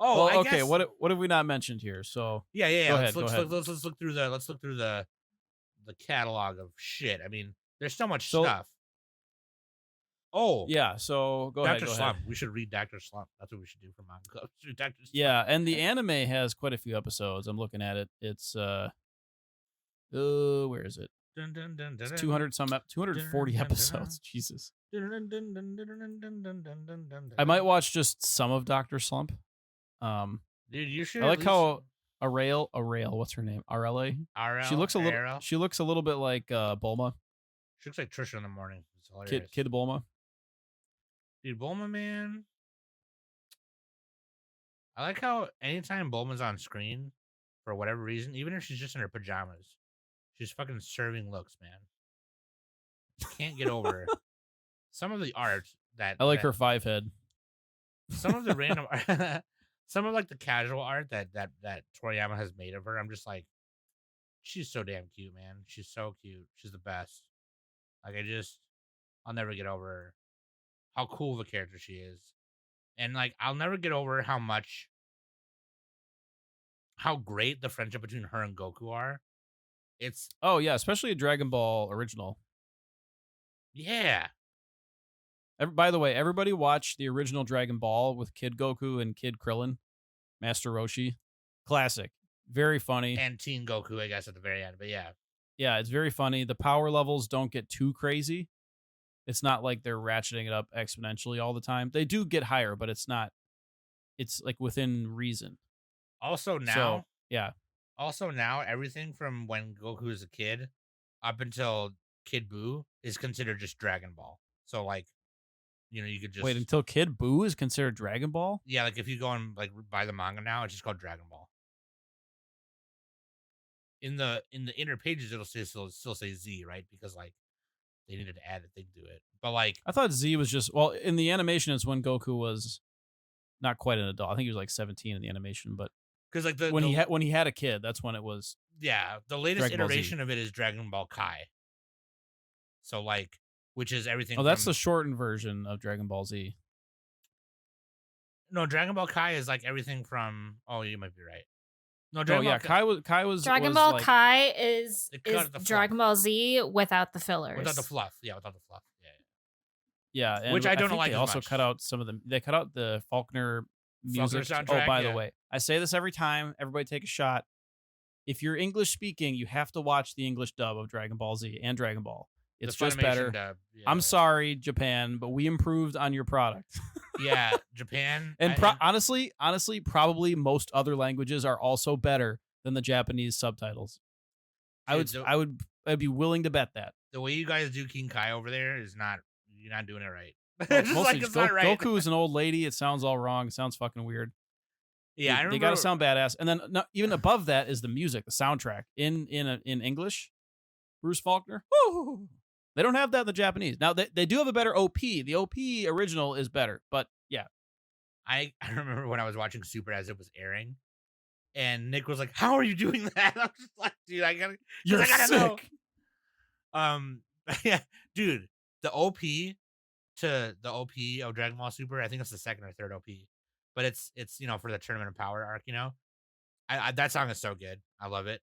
Oh, well, I okay. guess. What have we not mentioned here? So Yeah. Go Let's ahead. let's look through the catalog of shit. I mean, there's so much So- stuff. Oh, yeah. So go ahead. Dr. Go Slump. ahead. We should read Dr. Slump. That's what we should do for Mom Club. Dr. Slump. Yeah, and the anime has quite a few episodes. I'm looking at it. It's where is it? Dun, dun, dun, dun, It's dun. 240 Dun, dun, dun, episodes. Jesus. Dun, dun, dun, dun, dun, dun, dun, dun, dun, dun, dun. I might watch just some of Dr. Slump. Dude, you should. I like how Arail, what's her name? RLA. RL, She looks a little. Arrow. She looks a little bit like Bulma. She looks like Trisha in the morning. It's hilarious. Kid Bulma. Dude, Bulma, man. I like how anytime Bulma's on screen, for whatever reason, even if she's just in her pajamas, she's fucking serving looks, man. Can't get over some of the art that I like that- her 5 head. Some of the random, some of like the casual art that Toriyama has made of her. I'm just like, she's so damn cute, man. She's so cute. She's the best. Like I'll never get over how cool of a character she is, and like I'll never get over how great the friendship between her and Goku are. It's Oh yeah, especially a Dragon Ball original. yeah. By the way, everybody watch the original Dragon Ball with Kid Goku and Kid Krillin, Master Roshi. Classic. Very funny. And Teen Goku, I guess, at the very end. But yeah. Yeah, it's very funny. The power levels don't get too crazy. It's not like they're ratcheting it up exponentially all the time. They do get higher, but it's not. It's like within reason. Also now, So, yeah. Everything from when Goku is a kid up until Kid Buu is considered just Dragon Ball. So like, you could just Wait, until Kid Buu is considered Dragon Ball? yeah, like if you go and like buy the manga now, it's just called Dragon Ball. In the inner pages, it'll still say Z, right? Because like they needed to add a thing to it. But like, I thought Z was just, well, in the animation, it's when Goku was not quite an adult. I think he was like 17 in the animation, but because like when he had a kid, that's when it was the latest Dragon Ball Z. iteration of it is Dragon Ball Kai. So like, which is everything. Oh, that's from, the shortened version of Dragon Ball Z. No, Dragon Ball Kai is like everything from. Oh, you might be right. No, Dragon Ball Kai was Dragon was Ball like, Kai is They cut out the Dragon Ball Z without the fillers. without the fluff. Yeah, without the fluff. Yeah, and Which I don't think like They as also much. cut out some of the. They cut out the Faulkner music. soundtrack, Oh, by yeah. the way, I say this every time. Everybody take a shot. If you're English speaking, you have to watch the English dub of Dragon Ball Z and Dragon Ball. It's The just Funimation better. dub, yeah. I'm sorry, Japan, but we improved on your product. Yeah, Japan. And honestly, probably most other languages are also better than the Japanese subtitles. Dude, I'd be willing to bet that. the way you guys do King Kai over there is not. You're not doing it right. Well, It's just mostly like it's not right. Goku is an old lady. It sounds all wrong. It sounds fucking weird. Yeah, I remember. They got to sound badass. And then even above that is the music, the soundtrack in English. Bruce Faulkner. Woo! They don't have that in the Japanese. Now they do have a better OP. The OP original is better, but yeah. I remember when I was watching Super as it was airing, and Nick was like, "How are you doing that?" I was just like, "Dude, I gotta sick. know." Yeah, dude, the OP to the OP of Dragon Ball Super, I think it's the second or third OP, but it's for the Tournament of Power arc. I that song is so good. I love it.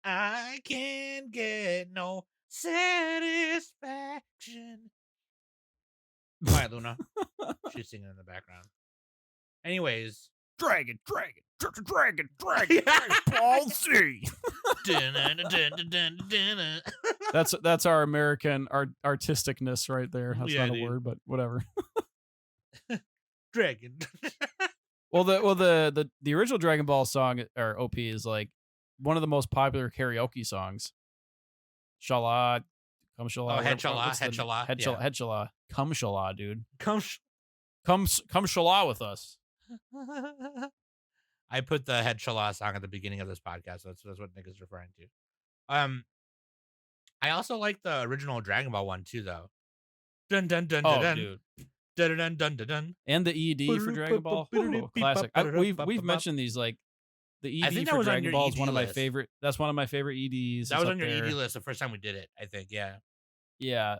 I can't get no satisfaction. Quiet, Luna. She's singing in the background. Anyways, Dragon Ball Z. That's our American artisticness right there. That's Yeah, not a dude. word, but whatever. Dragon. Well, the original Dragon Ball song or OP is like one of the most popular karaoke songs. Shala, come Shala. Head Shala. Head Shala. Come Shala, dude. Come Shala with us. I put the Head Shala song at the beginning of this podcast. So that's what Nick is referring to. I also like the original Dragon Ball one too, though. Dun dun dun dun dun. Dude. Dun dun dun dun dun. And the ED for Dragon Ball. Ooh, classic. We've mentioned these, like the I think ED that for was on Dragon your Ball is ED one of my list. favorite. That's one of my favorite EDs. That It's was up on your there. ED list the first time we did it, I think. Yeah. Yeah.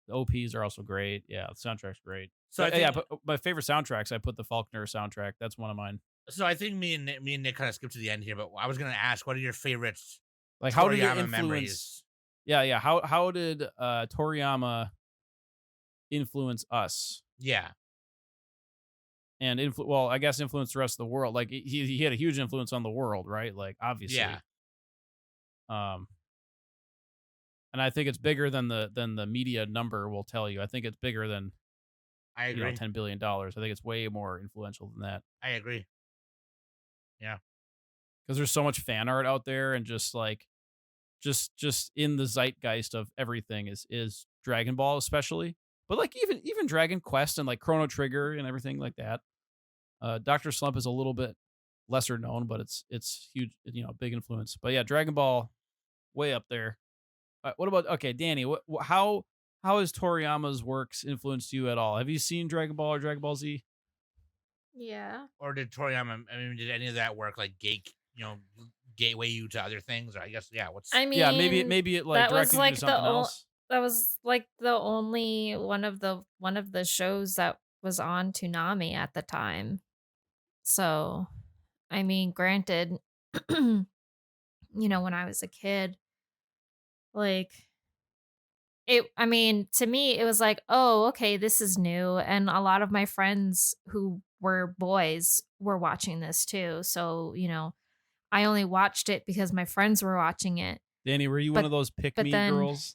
The OPs are also great. Yeah, the soundtrack's great. So I think, yeah, but my favorite soundtracks, I put the Faulkner soundtrack. That's one of mine. So I think me and Nick kind of skipped to the end here, but I was gonna ask, what are your favorites? Like, how did it Toriyama influence? memories? Yeah. How did Toriyama influence us? Yeah. And well, I guess influence the rest of the world. Like he had a huge influence on the world, right? Like obviously. Yeah. And I think it's bigger than the media number will tell you. I think it's bigger than I agree. $10 billion. I think it's way more influential than that. I agree. Yeah. Because there's so much fan art out there, and just like just in the zeitgeist of everything is Dragon Ball, especially. But like even Dragon Quest and like Chrono Trigger and everything like that. Dr. Slump is a little bit lesser known, but it's huge, big influence. But yeah, Dragon Ball, way up there. What about Danny? How has Toriyama's works influenced you at all? Have you seen Dragon Ball or Dragon Ball Z? Yeah. Or did Toriyama? I mean, did any of that work like gateway you to other things? Or I guess maybe it like that was directed like you to something else. That was like the only one of the shows that was on Toonami at the time. So, I mean, granted, when I was a kid, like to me, it was like, oh, okay, this is new. And a lot of my friends who were boys were watching this too. So, I only watched it because my friends were watching it. Danny, were you one of those pick me girls?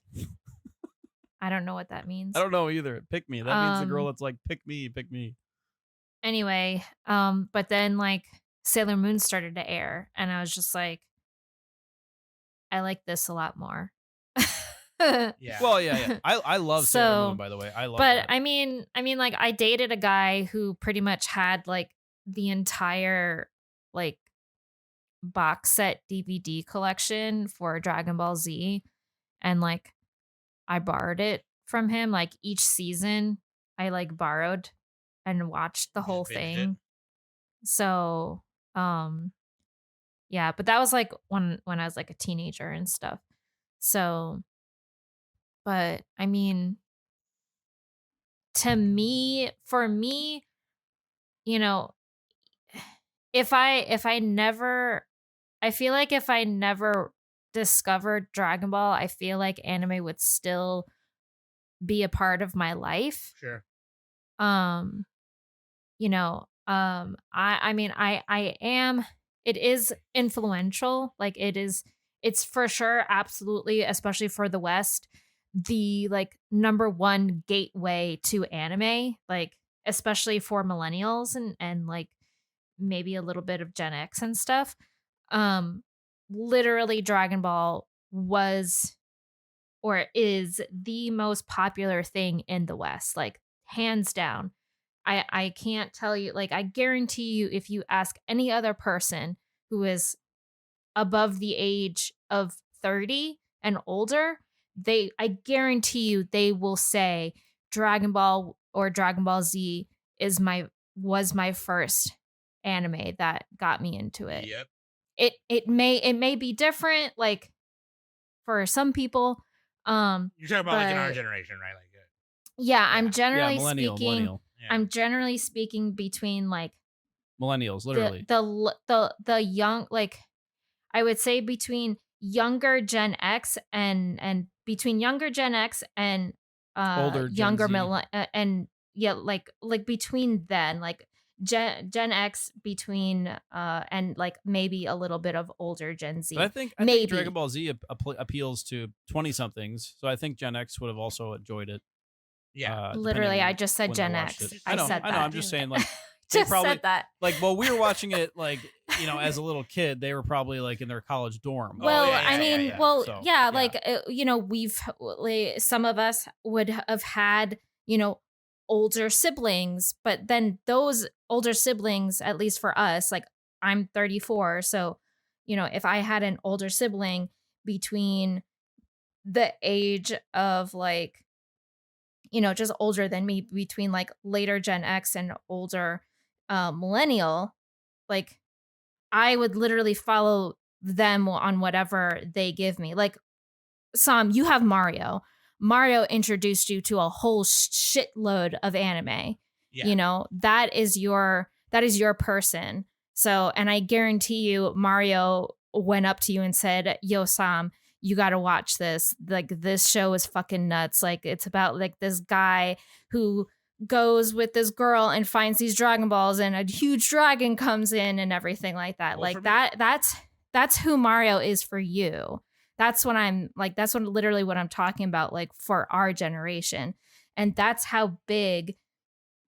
I don't know what that means. I don't know either. Pick me. That means the girl that's like, pick me. Anyway, but then like Sailor Moon started to air, and I was just like, I like this a lot more. Yeah. Well, yeah. I love Sailor Moon, by the way. I love But that. I mean, like I dated a guy who pretty much had like the entire like box set DVD collection for Dragon Ball Z, and like I borrowed it from him. Like each season I like borrowed and watched the whole binged thing. So, um, yeah, but that was like when I was like a teenager and stuff. So, but I mean, for me, you know, if I never I feel like if I never discovered Dragon Ball, I feel like anime would still be a part of my life. Sure. Um, I mean I am it is influential. Like it's for sure absolutely, especially for the West, the like number one gateway to anime, like especially for millennials and like maybe a little bit of Gen X and stuff. Um Literally Dragon Ball was or is the most popular thing in the West, like hands down. I can't tell you, like I guarantee you if you ask any other person who is above the age of 30 and older, I guarantee you they will say Dragon Ball or Dragon Ball Z is my was my first anime that got me into it. Yep. It may be different like for some people, You're talking about like in our but generation, right? Like, yeah, yeah, Yeah, millennial. yeah. I'm generally speaking between like Millennials, literally. the young, like I would say between younger Gen X and between younger Gen X and Older Gen younger Z. and yeah, like between then, like Gen X between and like maybe a little bit of older Gen But I Z. think I think Dragon Maybe. Ball Z appeals to 20 somethings. So I think Gen X would have also enjoyed it. Yeah. Depending Literally, I on just said when they Gen watched X. it. It's I I just know, said I know. I'm that. just saying, like they Just probably said that. like while we were watching it, like as a little kid, they were probably like in their college dorm. Oh, Well, yeah, I yeah, yeah, mean, yeah. well, So yeah, yeah, like we've like, some of us would have had, older siblings, but then those older siblings, at least for us, like I'm 34, so if I had an older sibling between the age of like, just older than me, between like later Gen X and older millennial, like I would literally follow them on whatever they give me. Like, Sam, you have Mario. Mario introduced you to a whole shitload of anime. Yeah. That is your person. So, and I guarantee you Mario went up to you and said, "Yo, Sam, you got to watch this. Like this show is fucking nuts. Like it's about like this guy who goes with this girl and finds these Dragon Balls and a huge dragon comes in and everything like that." Well, for Like me, that's who Mario is for you. That's what I'm like, that's what literally what I'm talking about, like for our generation. And that's how big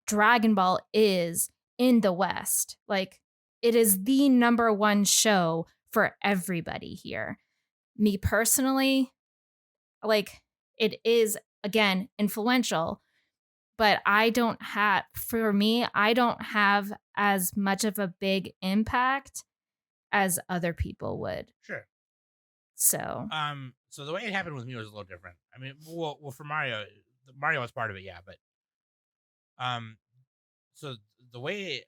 Dragon Ball is in the West. Like it is the number one show for everybody here. Me personally, like it is again influential, but for me, I don't have as much of a big impact as other people would. sure. So, So the way it happened with me was a little different. I mean, well, for Mario, Mario was part of it, yeah, but um, so the way it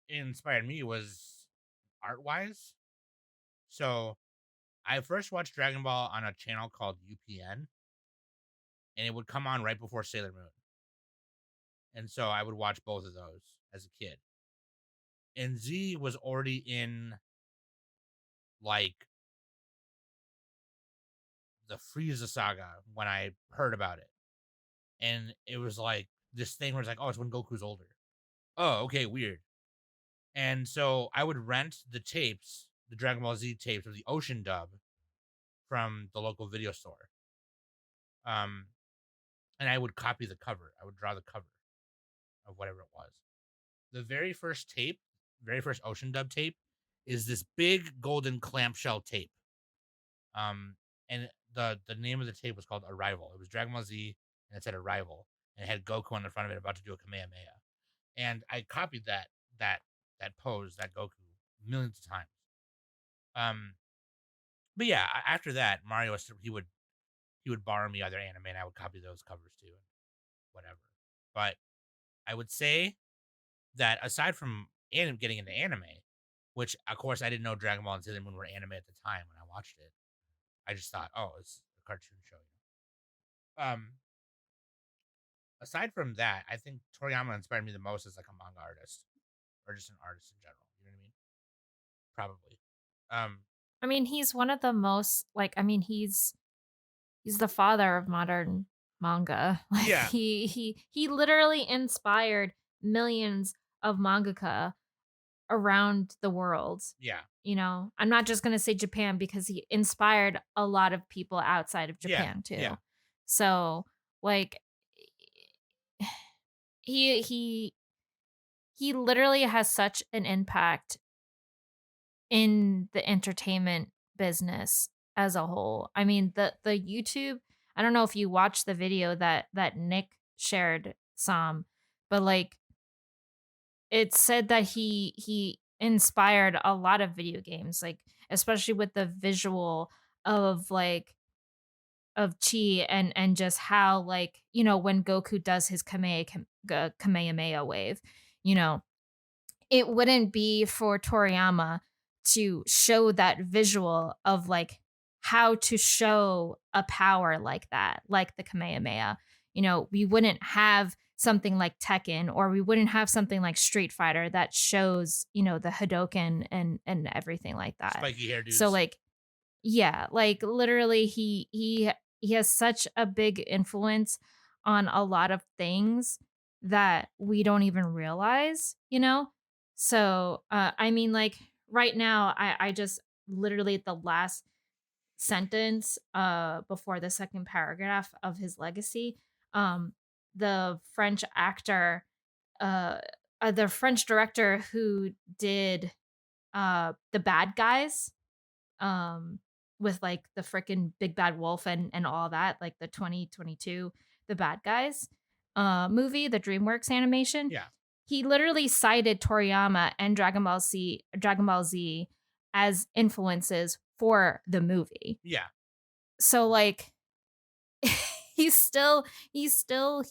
inspired me was art wise. So I first watched Dragon Ball on a channel called UPN, and it would come on right before Sailor Moon, and so I would watch both of those as a kid. And Z was already in like the Frieza saga when I heard about it, and it was like this thing where it's like, oh, it's when Goku's older. Oh, okay, weird. And so I would rent the tapes, the Dragon Ball Z tapes of the Ocean dub from the local video store. Um, and I would copy the cover. I would draw the cover of whatever it was. The very first tape, very first Ocean dub tape, is this big golden clamshell tape. And the name of the tape was called Arrival. It was Dragon Ball Z, and it said Arrival, and it had Goku on the front of it about to do a Kamehameha. And I copied that pose, that Goku, millions of times. Um, but yeah, after that, Mario he would borrow me other anime, and I would copy those covers too, and whatever. But I would say that aside from getting into anime, which of course I didn't know Dragon Ball and Sailor Moon were anime at the time when I watched it. I just thought, oh, it's a cartoon show. Aside from that, I think Toriyama inspired me the most as like a manga artist or just an artist in general. You know what I mean? Probably. Um, I mean, he's one of the most like he's the father of modern manga. Like yeah, he literally inspired millions of mangaka around the world. yeah, You know, I'm not just going to say Japan because he inspired a lot of people outside of yeah, Japan yeah, too. So, like he he he literally has such an impact in the entertainment business as a whole. I mean, the YouTube, I don't know if you watched the video that Nick shared some, but like it said that he inspired a lot of video games, like especially with the visual of like of chi and just how like, you know, when Goku does his Kamehameha wave, you know, it wouldn't be for Toriyama to show that visual of like how to show a power like that, like the Kamehameha. You know, we wouldn't have something like Tekken or we wouldn't have something like Street Fighter that shows, you know, the Hadoken and everything like that. spiky hair So dudes. like yeah, like literally he has such a big influence on a lot of things that we don't even realize, you know? So, I mean like right now I just literally at the last sentence before the second paragraph of his legacy, um the French actor uh the French director who did The Bad Guys, um with like the freaking big bad wolf and all that, like the 2022 The Bad Guys movie, the DreamWorks animation. Yeah, He literally cited Toriyama and Dragon Ball Z as influences for the movie. yeah, So like he's still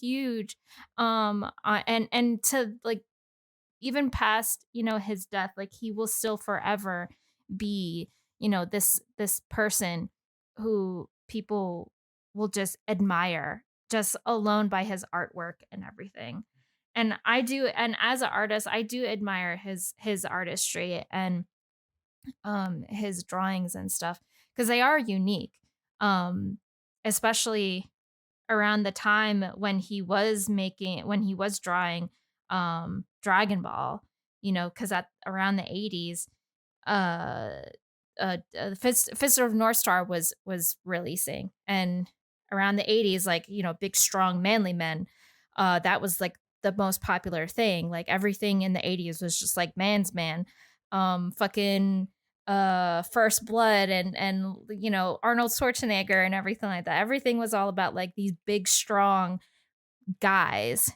huge. And to like even past, you know, his death, like he will still forever be, you know, this person who people will just admire just alone by his artwork and everything. And I do, and as an artist I do admire his artistry and his drawings and stuff because they are unique. um Especially around the time when he was drawing Dragon Ball, you know, because at around the 80s, uh Fist of North Star was releasing, and around the 80s, like, you know, big strong manly men, that was like the most popular thing. Like everything in the 80s was just like man's man, fucking First Blood and you know, Arnold Schwarzenegger and everything like that. Everything was all about like these big strong guys.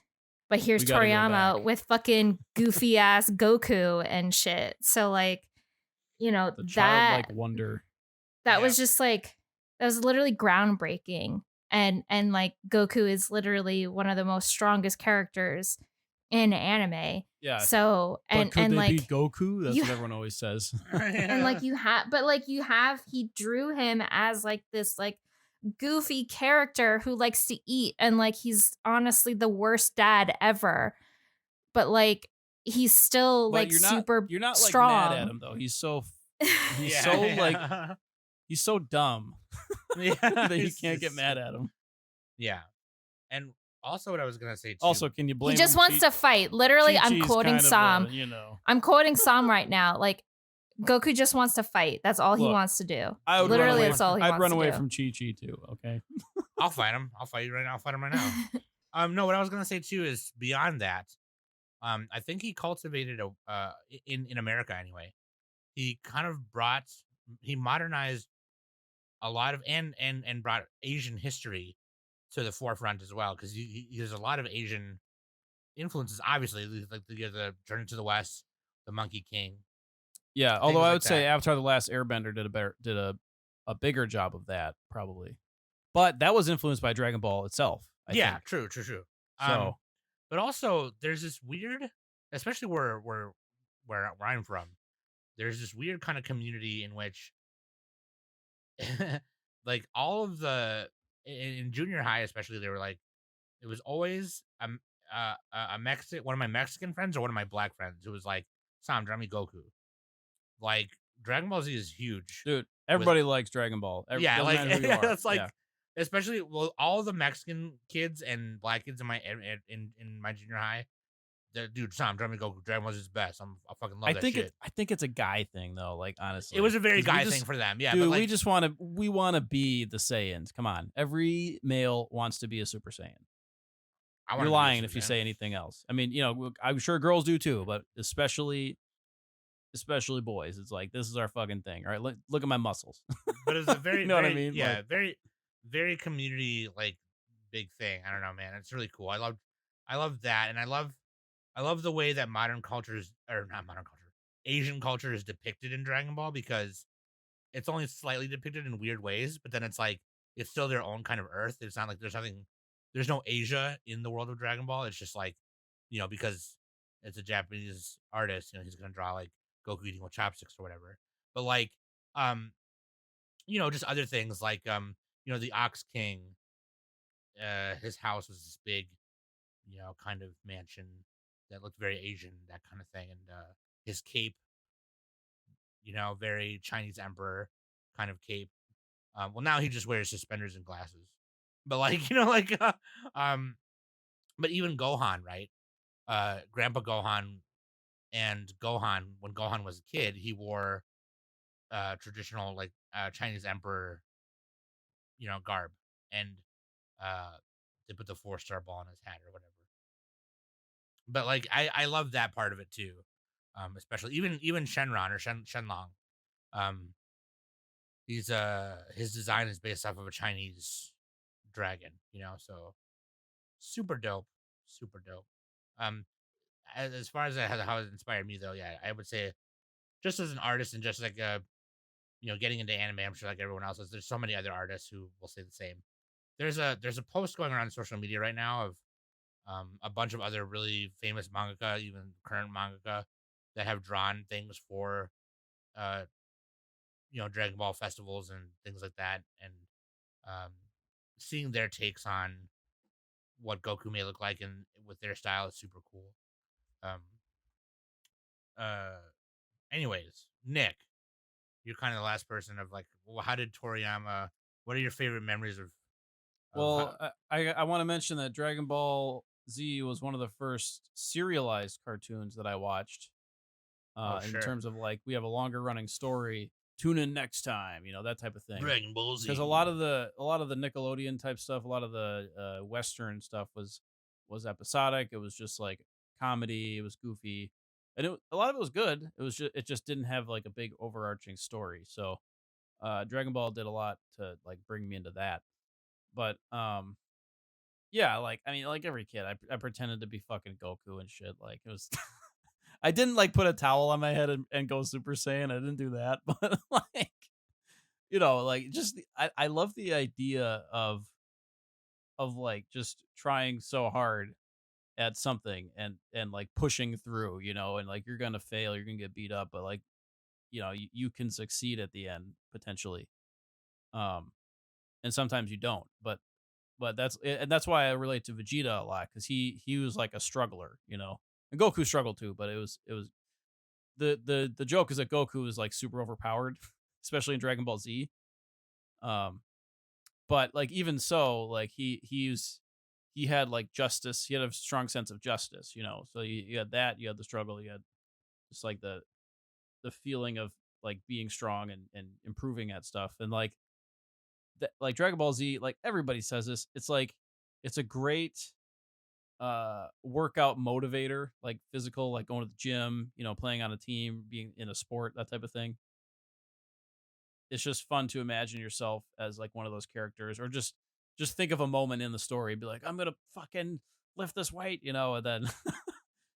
But here's We got to go Toriyama back. with fucking goofy ass Goku and shit. So like, you know, The that childlike wonder. that Yeah. was just like that was literally groundbreaking. And like Goku is literally one of the most strongest characters in anime. Yeah. So But could and they like beat Goku? That's you- what everyone always says. and like you have but like you have he drew him as like this like goofy character who likes to eat, and like he's honestly the worst dad ever, but like he's still But like super you're not like strong. mad at him though. He's so yeah, so like yeah. he's so dumb Yeah, that you it's can't get just- mad at him. Yeah, and also what I was gonna say too. Also, can you blame He just him? wants to fight. Literally, I'm Chi-Chi's quoting kind of, Sam. you know. I'm quoting Sam right now. Like Goku just wants to fight. That's all he Look, wants to do. I would Literally, run away that's all he I'd wants run to away do. from Chi-Chi too, okay? I'll fight him. I'll fight you right now. I'll fight him right now. No, what I was gonna say too is beyond that. I think he cultivated in America anyway. He kind of he modernized a lot of and brought Asian history to the forefront as well, because there's a lot of Asian influences. Obviously, like the Journey to the West, the Monkey King. Yeah, although Things I like would say that. Avatar: The Last Airbender did a bigger job of that probably, but that was influenced by Dragon Ball itself. I Yeah, think. true. So But also there's this weird, especially where where I'm from, there's this weird kind of community in which like all of the in junior high especially they were like it was always a Mexican one of my Mexican friends or one of my black friends who was like Sam draw me Goku. Like Dragon Ball Z is huge Dude, with everybody likes Dragon Ball. yeah, Doesn't like matter who you yeah, are. that's like Yeah. especially well all the Mexican kids and black kids in my in my junior high. Dude, Sam, Dragon Ball Goku, Dragon Ball Z is best. I fucking love that shit. I think it's a guy thing though, like It was honestly. a very 'Cause we guy thing just for them, yeah. But dude, like, we wanna be the Saiyans. Come on. Every male wants to be a Super Saiyan. I want You're to be a lying Super if you Saiyan. say anything else. I mean, I'm sure girls do too, but especially boys. It's like this is our fucking thing. All right, look at my muscles. But it's a You very, know what I very, mean? yeah, Like, very, very community like big thing. I don't know, man. It's really cool. I love that, and I love the way that modern cultures or not modern culture, Asian culture is depicted in Dragon Ball because it's only slightly depicted in weird ways, but then it's like it's still their own kind of Earth. It's not like there's no Asia in the world of Dragon Ball. It's just like, because it's a Japanese artist, he's gonna draw like Goku eating with chopsticks or whatever. But like, um, just other things like the Ox King, his house was this big, kind of mansion that looked very Asian, that kind of thing, and his cape, very Chinese emperor kind of cape. Well, now he just wears suspenders and glasses. But like, um, but even Gohan, right? Grandpa Gohan and Gohan, when Gohan was a kid, he wore traditional like Chinese emperor, garb, and uh, they put the 4-star ball on his hat or whatever. But like, I love that part of it too, especially even Shenron or Shenlong. Um, his design is based off of a Chinese dragon, so super dope, super dope. Um, as far as how it inspired me though, yeah, I would say just as an artist and just like getting into anime, I'm sure like everyone else is. There's so many other artists who will say the same. There's a post going around social media right now of a bunch of other really famous mangaka, even current mangaka, that have drawn things for uh Dragon Ball festivals and things like that, and um, seeing their takes on what Goku may look like and with their style is super cool. Um, uh, anyways, Nick, you're kind of the last person of like, well, how did Toriyama? What are your favorite memories of how? well, I want to mention that Dragon Ball Z was one of the first serialized cartoons that I watched. Oh, In sure, terms of like we have a longer running story. Tune in next time, that type of thing. Dragon Ball Because Z. a lot of the Nickelodeon type stuff, a lot of the Western stuff was episodic. It was just like comedy. It was goofy, and a lot of it was good. It just didn't have like a big overarching story. So Dragon Ball did a lot to like bring me into that. But yeah, like I mean, like every kid, I pretended to be fucking Goku and shit. Like it was. I didn't like put a towel on my head and go Super Saiyan. I didn't do that, but like like just I love the idea of like just trying so hard at something and like pushing through, and like you're gonna fail, you're gonna get beat up, but like you can succeed at the end potentially. Um, and sometimes you don't, but that's why I relate to Vegeta a lot because he was like a struggler, and Goku struggled too, but it was the joke is that Goku is like super overpowered, especially in Dragon Ball Z. Um, but like even so, like he had like justice. He had a strong sense of justice, So you had that, you had the struggle, you had just like the feeling of like being strong and improving at stuff, and like Dragon Ball Z, like everybody says this, it's like it's a great workout motivator, like physical, like going to the gym, playing on a team, being in a sport, that type of thing. It's just fun to imagine yourself as like one of those characters, or just think of a moment in the story, be like, I'm gonna fucking lift this weight, and then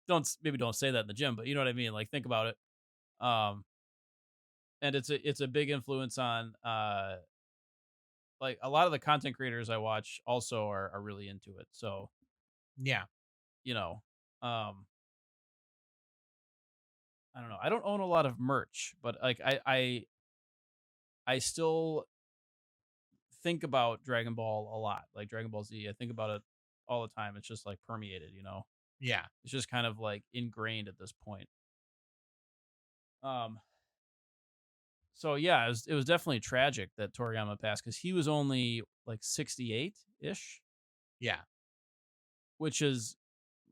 don't say that in the gym, but you know what I mean, like think about it. um and it's a big influence on like a lot of the content creators I watch also are really into it, so Yeah, you know um I don't know. I don't own a lot of merch, but like I still think about Dragon Ball a lot. Like Dragon Ball Z, I think about it all the time. It's just like permeated, you know. Yeah. It's just kind of like ingrained at this point. Um so yeah, it was definitely tragic that Toriyama passed cuz he was only like 68-ish, Yeah. which is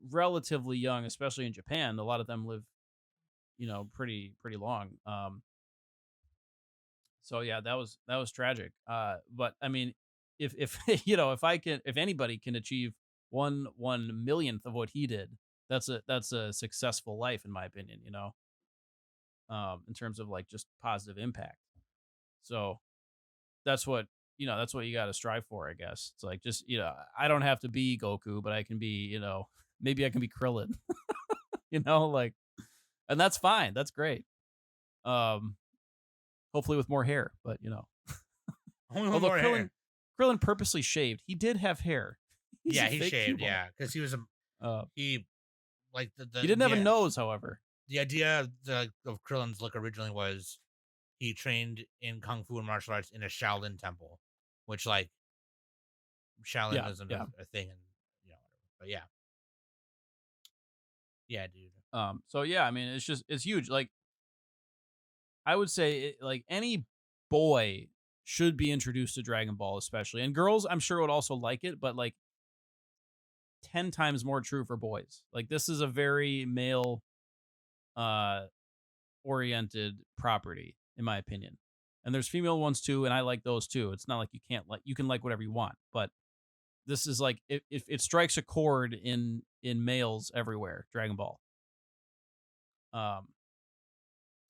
relatively young, especially in Japan. A lot of them live, pretty long. So yeah, that was tragic. But I mean, if if anybody can achieve one millionth of what he did, that's a successful life in my opinion. In terms of like just positive impact. So that's what you got to strive for, I guess. It's like just I don't have to be Goku, but I can be maybe I can be Krillin, like, and that's fine. That's great. Um, Hopefully with more hair, but Only one although more hair. Krillin purposely shaved. He did have hair. He's Yeah, a he fake shaved. Cubo. Yeah, because he was he like He didn't have a nose, however. The idea of Krillin's look originally was he trained in kung fu and martial arts in a Shaolin temple, which like Shaolin isn't a thing, and whatever. But yeah, dude. So yeah, I mean, it's huge. Like I would say, like any boy should be introduced to Dragon Ball, especially, and girls, I'm sure would also like it, but like 10 times more true for boys. Like this is a very male uh oriented property in my opinion. And there's female ones too, and I like those too. It's not like you can like whatever you want, but this is like if it strikes a chord in males everywhere, Dragon Ball. Um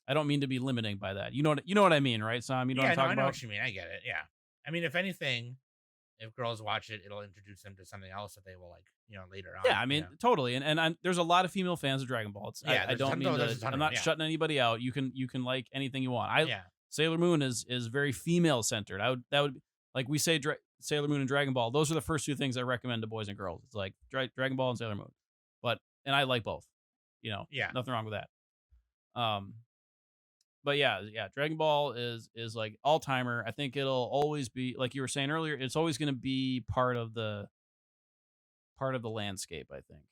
I don't mean to be limiting by that. You know what I mean, right, Sam? You know what I'm talking I know about? what you mean. I get it. Yeah. I mean, if anything, if girls watch it, it'll introduce them to something else that they will like, later on. Yeah, I mean, totally. And there's a lot of female fans of Dragon Ball. I don't mean to, I'm not shutting anybody out. You can like anything you want. Sailor Moon is very female centered. That would like we say Sailor Moon and Dragon Ball. Those are the first two things I recommend to boys and girls. It's like Dragon Ball and Sailor Moon. And I like both. Yeah. Nothing wrong with that. But yeah, Dragon Ball is like all timer. I think it'll always be like you were saying earlier. It's always going to be part of the landscape. I think.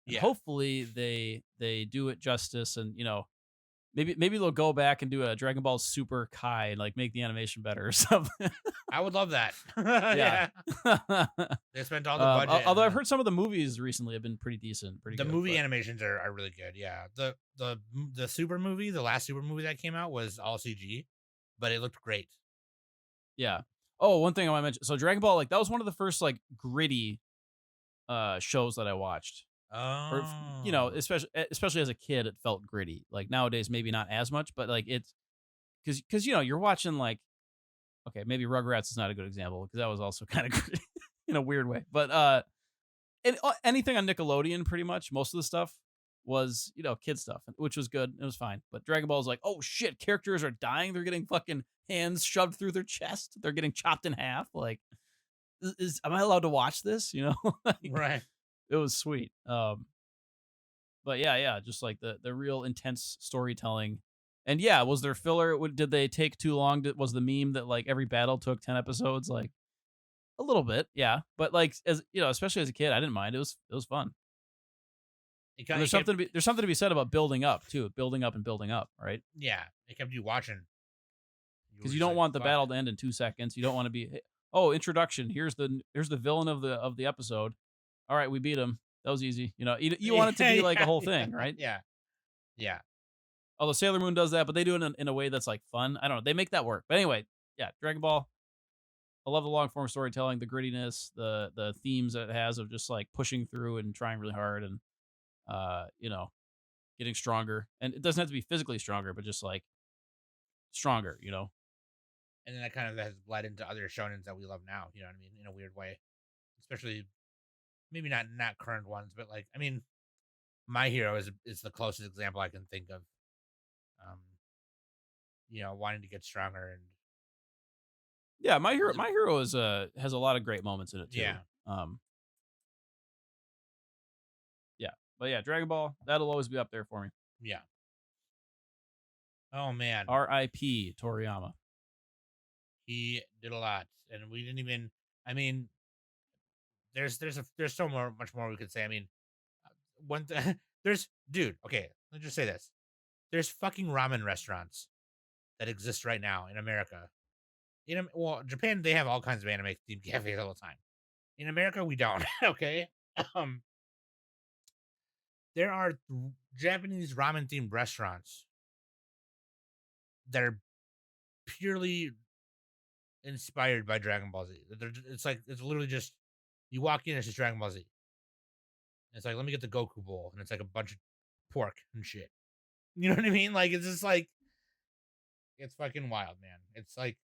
And hopefully they do it justice, and maybe they'll go back and do a Dragon Ball Super Kai and like make the animation better or something. I would love that. Yeah. They spent all the budget. Although I've heard some of the movies recently have been pretty decent. The movie animations are really good. Yeah. The Super movie, the last Super movie that came out was all CG, but it looked great. Yeah. Oh, one thing I want to mention. So Dragon Ball, like that was one of the first like gritty shows that I watched. Oh. Or, especially as a kid, it felt gritty. Like nowadays, maybe not as much, but like it's because you're watching like, okay, maybe Rugrats is not a good example because that was also kind of gritty in a weird way. But anything on Nickelodeon, pretty much most of the stuff was kid stuff, which was good. It was fine. But Dragon Ball is like, oh shit, characters are dying. They're getting fucking hands shoved through their chest. They're getting chopped in half. Like, am I allowed to watch this? Like, right. It was sweet. But yeah, just like the real intense storytelling. And yeah, was there filler? Did they take too long? Was the meme that like every battle took 10 episodes? Like a little bit, yeah. But like as especially as a kid, I didn't mind. It was fun. There's something to be said about building up too, building up and building up, right? Yeah, it kept you watching. Because you don't want the battle to end in 2 seconds. You don't want to be, oh, introduction. Here's the villain of the episode. All right, we beat him. That was easy. You want it to be like a whole thing, right? Yeah. Although Sailor Moon does that, but they do it in a way that's like fun. I don't know. They make that work. But anyway, yeah, Dragon Ball. I love the long form storytelling, the grittiness, the themes that it has of just like pushing through and trying really hard and getting stronger. And it doesn't have to be physically stronger, but just like stronger, And then that kind of has bled into other shonens that we love now, you know what I mean? In a weird way. Especially maybe not current ones, but like, I mean, My Hero is the closest example I can think of. Wanting to get stronger and yeah, My Hero is has a lot of great moments in it too. Yeah. Yeah. But yeah, Dragon Ball, that'll always be up there for me. Yeah. Oh man, R.I.P. Toriyama. he did a lot, and we didn't even. I mean, there's so much more we could say. I mean, one there's dude. Okay, let's just say this: there's fucking ramen restaurants that exist right now in America. Well, Japan they have all kinds of anime themed cafes all the time. In America, we don't. Okay, um, there are Japanese ramen themed restaurants that are purely inspired by Dragon Ball Z. It's like it's literally just you walk in, it's just Dragon Ball Z. It's like let me get the Goku bowl, and it's like a bunch of pork and shit. You know what I mean? Like it's just like it's fucking wild, man. It's like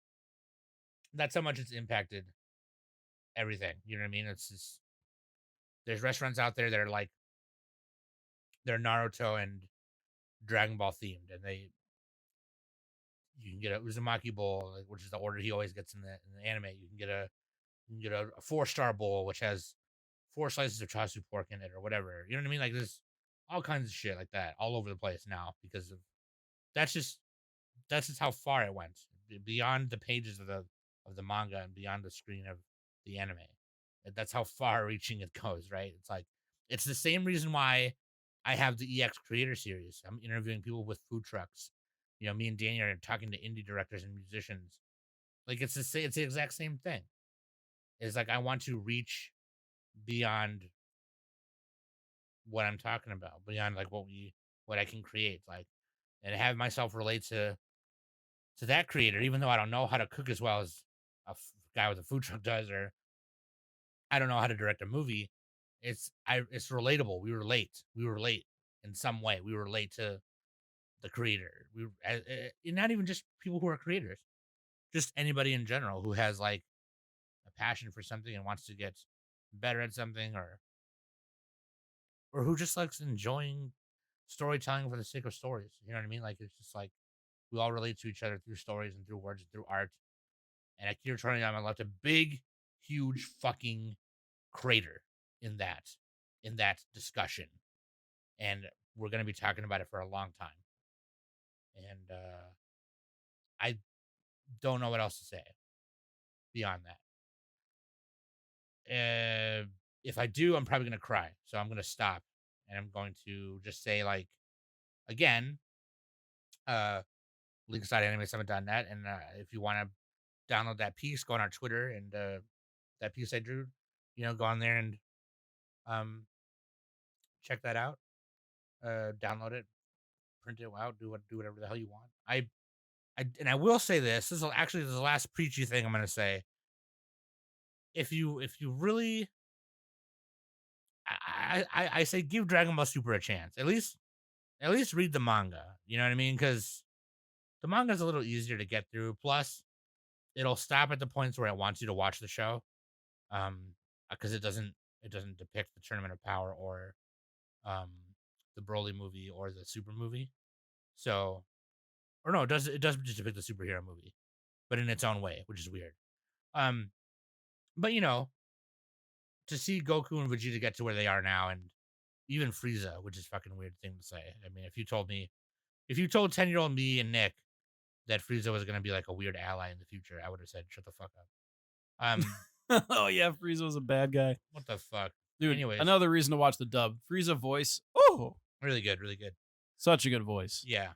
that's how much it's impacted everything. You know what I mean? It's just there's restaurants out there that are like they're Naruto and Dragon Ball themed, and they you can get a Uzumaki bowl, which is the order he always gets in the anime. You can get a 4-star bowl, which has 4 slices of chasu pork in it, or whatever. You know what I mean? Like there's all kinds of shit like that all over the place now because of that's just that's just how far it went beyond the pages of the manga and beyond the screen of the anime. That's how far reaching it goes, right? It's like it's the same reason why I have the EX Creator Series. I'm interviewing people with food trucks. You know, me and Daniel are talking to indie directors and musicians. Like it's the exact same thing. It's like I want to reach beyond what I'm talking about, beyond like what I can create, like and have myself relate to that creator, even though I don't know how to cook as well as guy with a food truck does, or I don't know how to direct a movie. It's relatable. We relate. We relate in some way. We relate to the creator. Not even just people who are creators, just anybody in general who has like a passion for something and wants to get better at something, or who just likes enjoying storytelling for the sake of stories. You know what I mean? Like it's just like we all relate to each other through stories and through words and through art. And Akira Toriyama left a big, huge fucking crater in that discussion, and we're gonna be talking about it for a long time. And I don't know what else to say beyond that. If I do, I'm probably gonna cry. So I'm gonna stop, and I'm going to just say like again, uh, linksideanimesummit.net, and if you want to download that piece, go on our Twitter and that piece I drew. You know, go on there and um check that out. Download it, print it out, do whatever the hell you want. I will say this. This is the last preachy thing I'm gonna say. If you really, I say give Dragon Ball Super a chance. At least read the manga. You know what I mean? Because the manga is a little easier to get through. Plus, it'll stop at the points where it wants you to watch the show. Um, because it doesn't depict the Tournament of Power or um the Broly movie or the Super movie. So, or no, it does just depict the superhero movie, but in its own way, which is weird. Um, but to see Goku and Vegeta get to where they are now, and even Frieza, which is fucking weird thing to say. I mean, if you told 10-year-old me and Nick that Frieza was gonna be like a weird ally in the future, I would have said, "Shut the fuck up." Oh yeah, Frieza was a bad guy. What the fuck, Dude, anyways, another reason to watch the dub. Frieza voice. Oh, really good, really good. such a good voice. Yeah.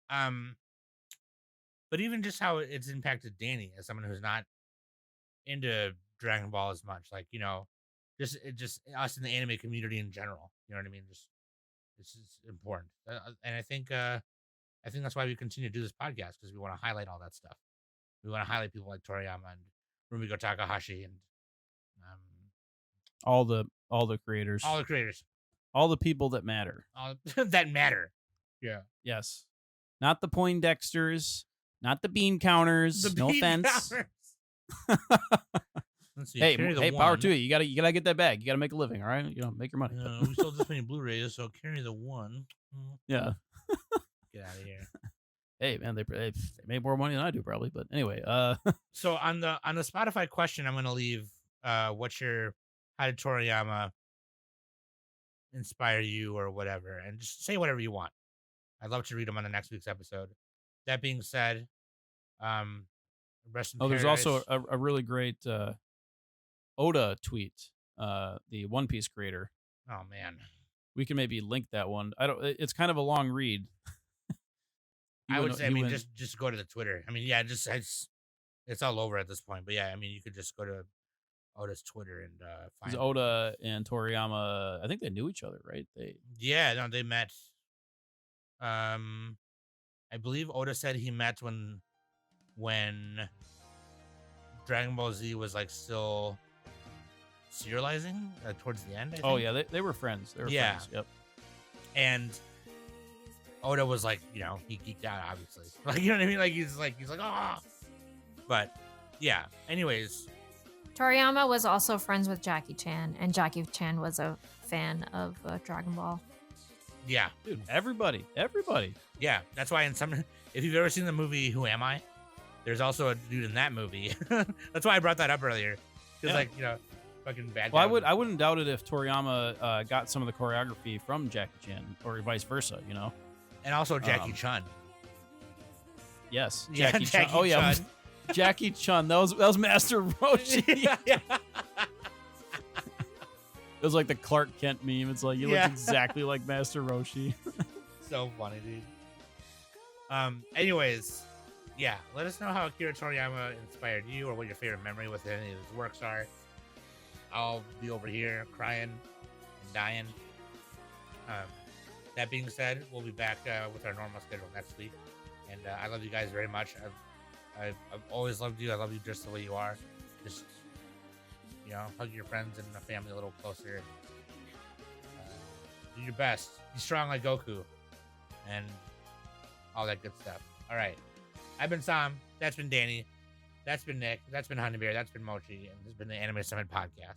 Um, but even just how it's impacted Danny as someone who's not into Dragon Ball as much, like just us in the anime community in general. You know what I mean? Just this is important, and I think that's why we continue to do this podcast because we want to highlight all that stuff. We want to highlight people like Toriyama and Rumiko Takahashi and um, All the creators. all the creators, All the people that matter. all that matter. Yeah, Yes. Not the Poindexters, not the bean counters. No bean offense. counters. Let's see. Hey, carry the power one. to you. You gotta get that bag. You gotta make a living, all right? Make your money. We sold this many Blu-rays, so carry the one. Yeah. Get out of here. Hey man, they made more money than I do probably. But anyway, So on the Spotify question, I'm gonna leave how did Toriyama inspire you or whatever, and just say whatever you want. I'd love to read them on the next week's episode. That being said, um, rest in Oh, there's paradise. also a really great Oda tweet, the One Piece creator. Oh man, We can maybe link that one. I don't. It's kind of a long read. I would say. I mean, just go to the Twitter. I mean, yeah, just it's all over at this point. But yeah, I mean, you could just go to Oda's Twitter and find it. Oda and Toriyama. I think they knew each other, right? Yeah, no, they met. I believe Oda said he met when Dragon Ball Z was like still serializing towards the end. I think. Oh yeah, they were friends. They were friends. Yep. And Oda was like, you know, he geeked out, obviously. Like, you know what I mean? Like he's like, ah. But yeah. Anyways, Toriyama was also friends with Jackie Chan, and Jackie Chan was a fan of Dragon Ball. yeah, Dude, everybody. yeah. That's why if you've ever seen the movie Who Am I, there's also a dude in that movie. That's why I brought that up earlier. Because Yeah. like, you know, fucking bad. Well, guy. I wouldn't doubt it if Toriyama got some of the choreography from Jackie Chan or vice versa. You know. And also Jackie Chun. Yes. Yeah, Jackie Chun. Jackie Oh yeah. Chun. Jackie Chun. That was Master Roshi. yeah. It was like the Clark Kent meme. It's like he Yeah. looks exactly like Master Roshi. So funny, dude. Anyways, yeah, let us know how Akira Toriyama inspired you or what your favorite memory with any of his works are. I'll be over here crying and dying. That being said, we'll be back with our normal schedule next week. And I love you guys very much. I've always loved you. I love you just the way you are. Just, you know, hug your friends and the family a little closer. Do your best. Be strong like Goku. And all that good stuff. All right. I've been Sam. That's been Danny. That's been Nick. That's been Honeybear. That's been Mochi. And this has been the Anime Summit Podcast.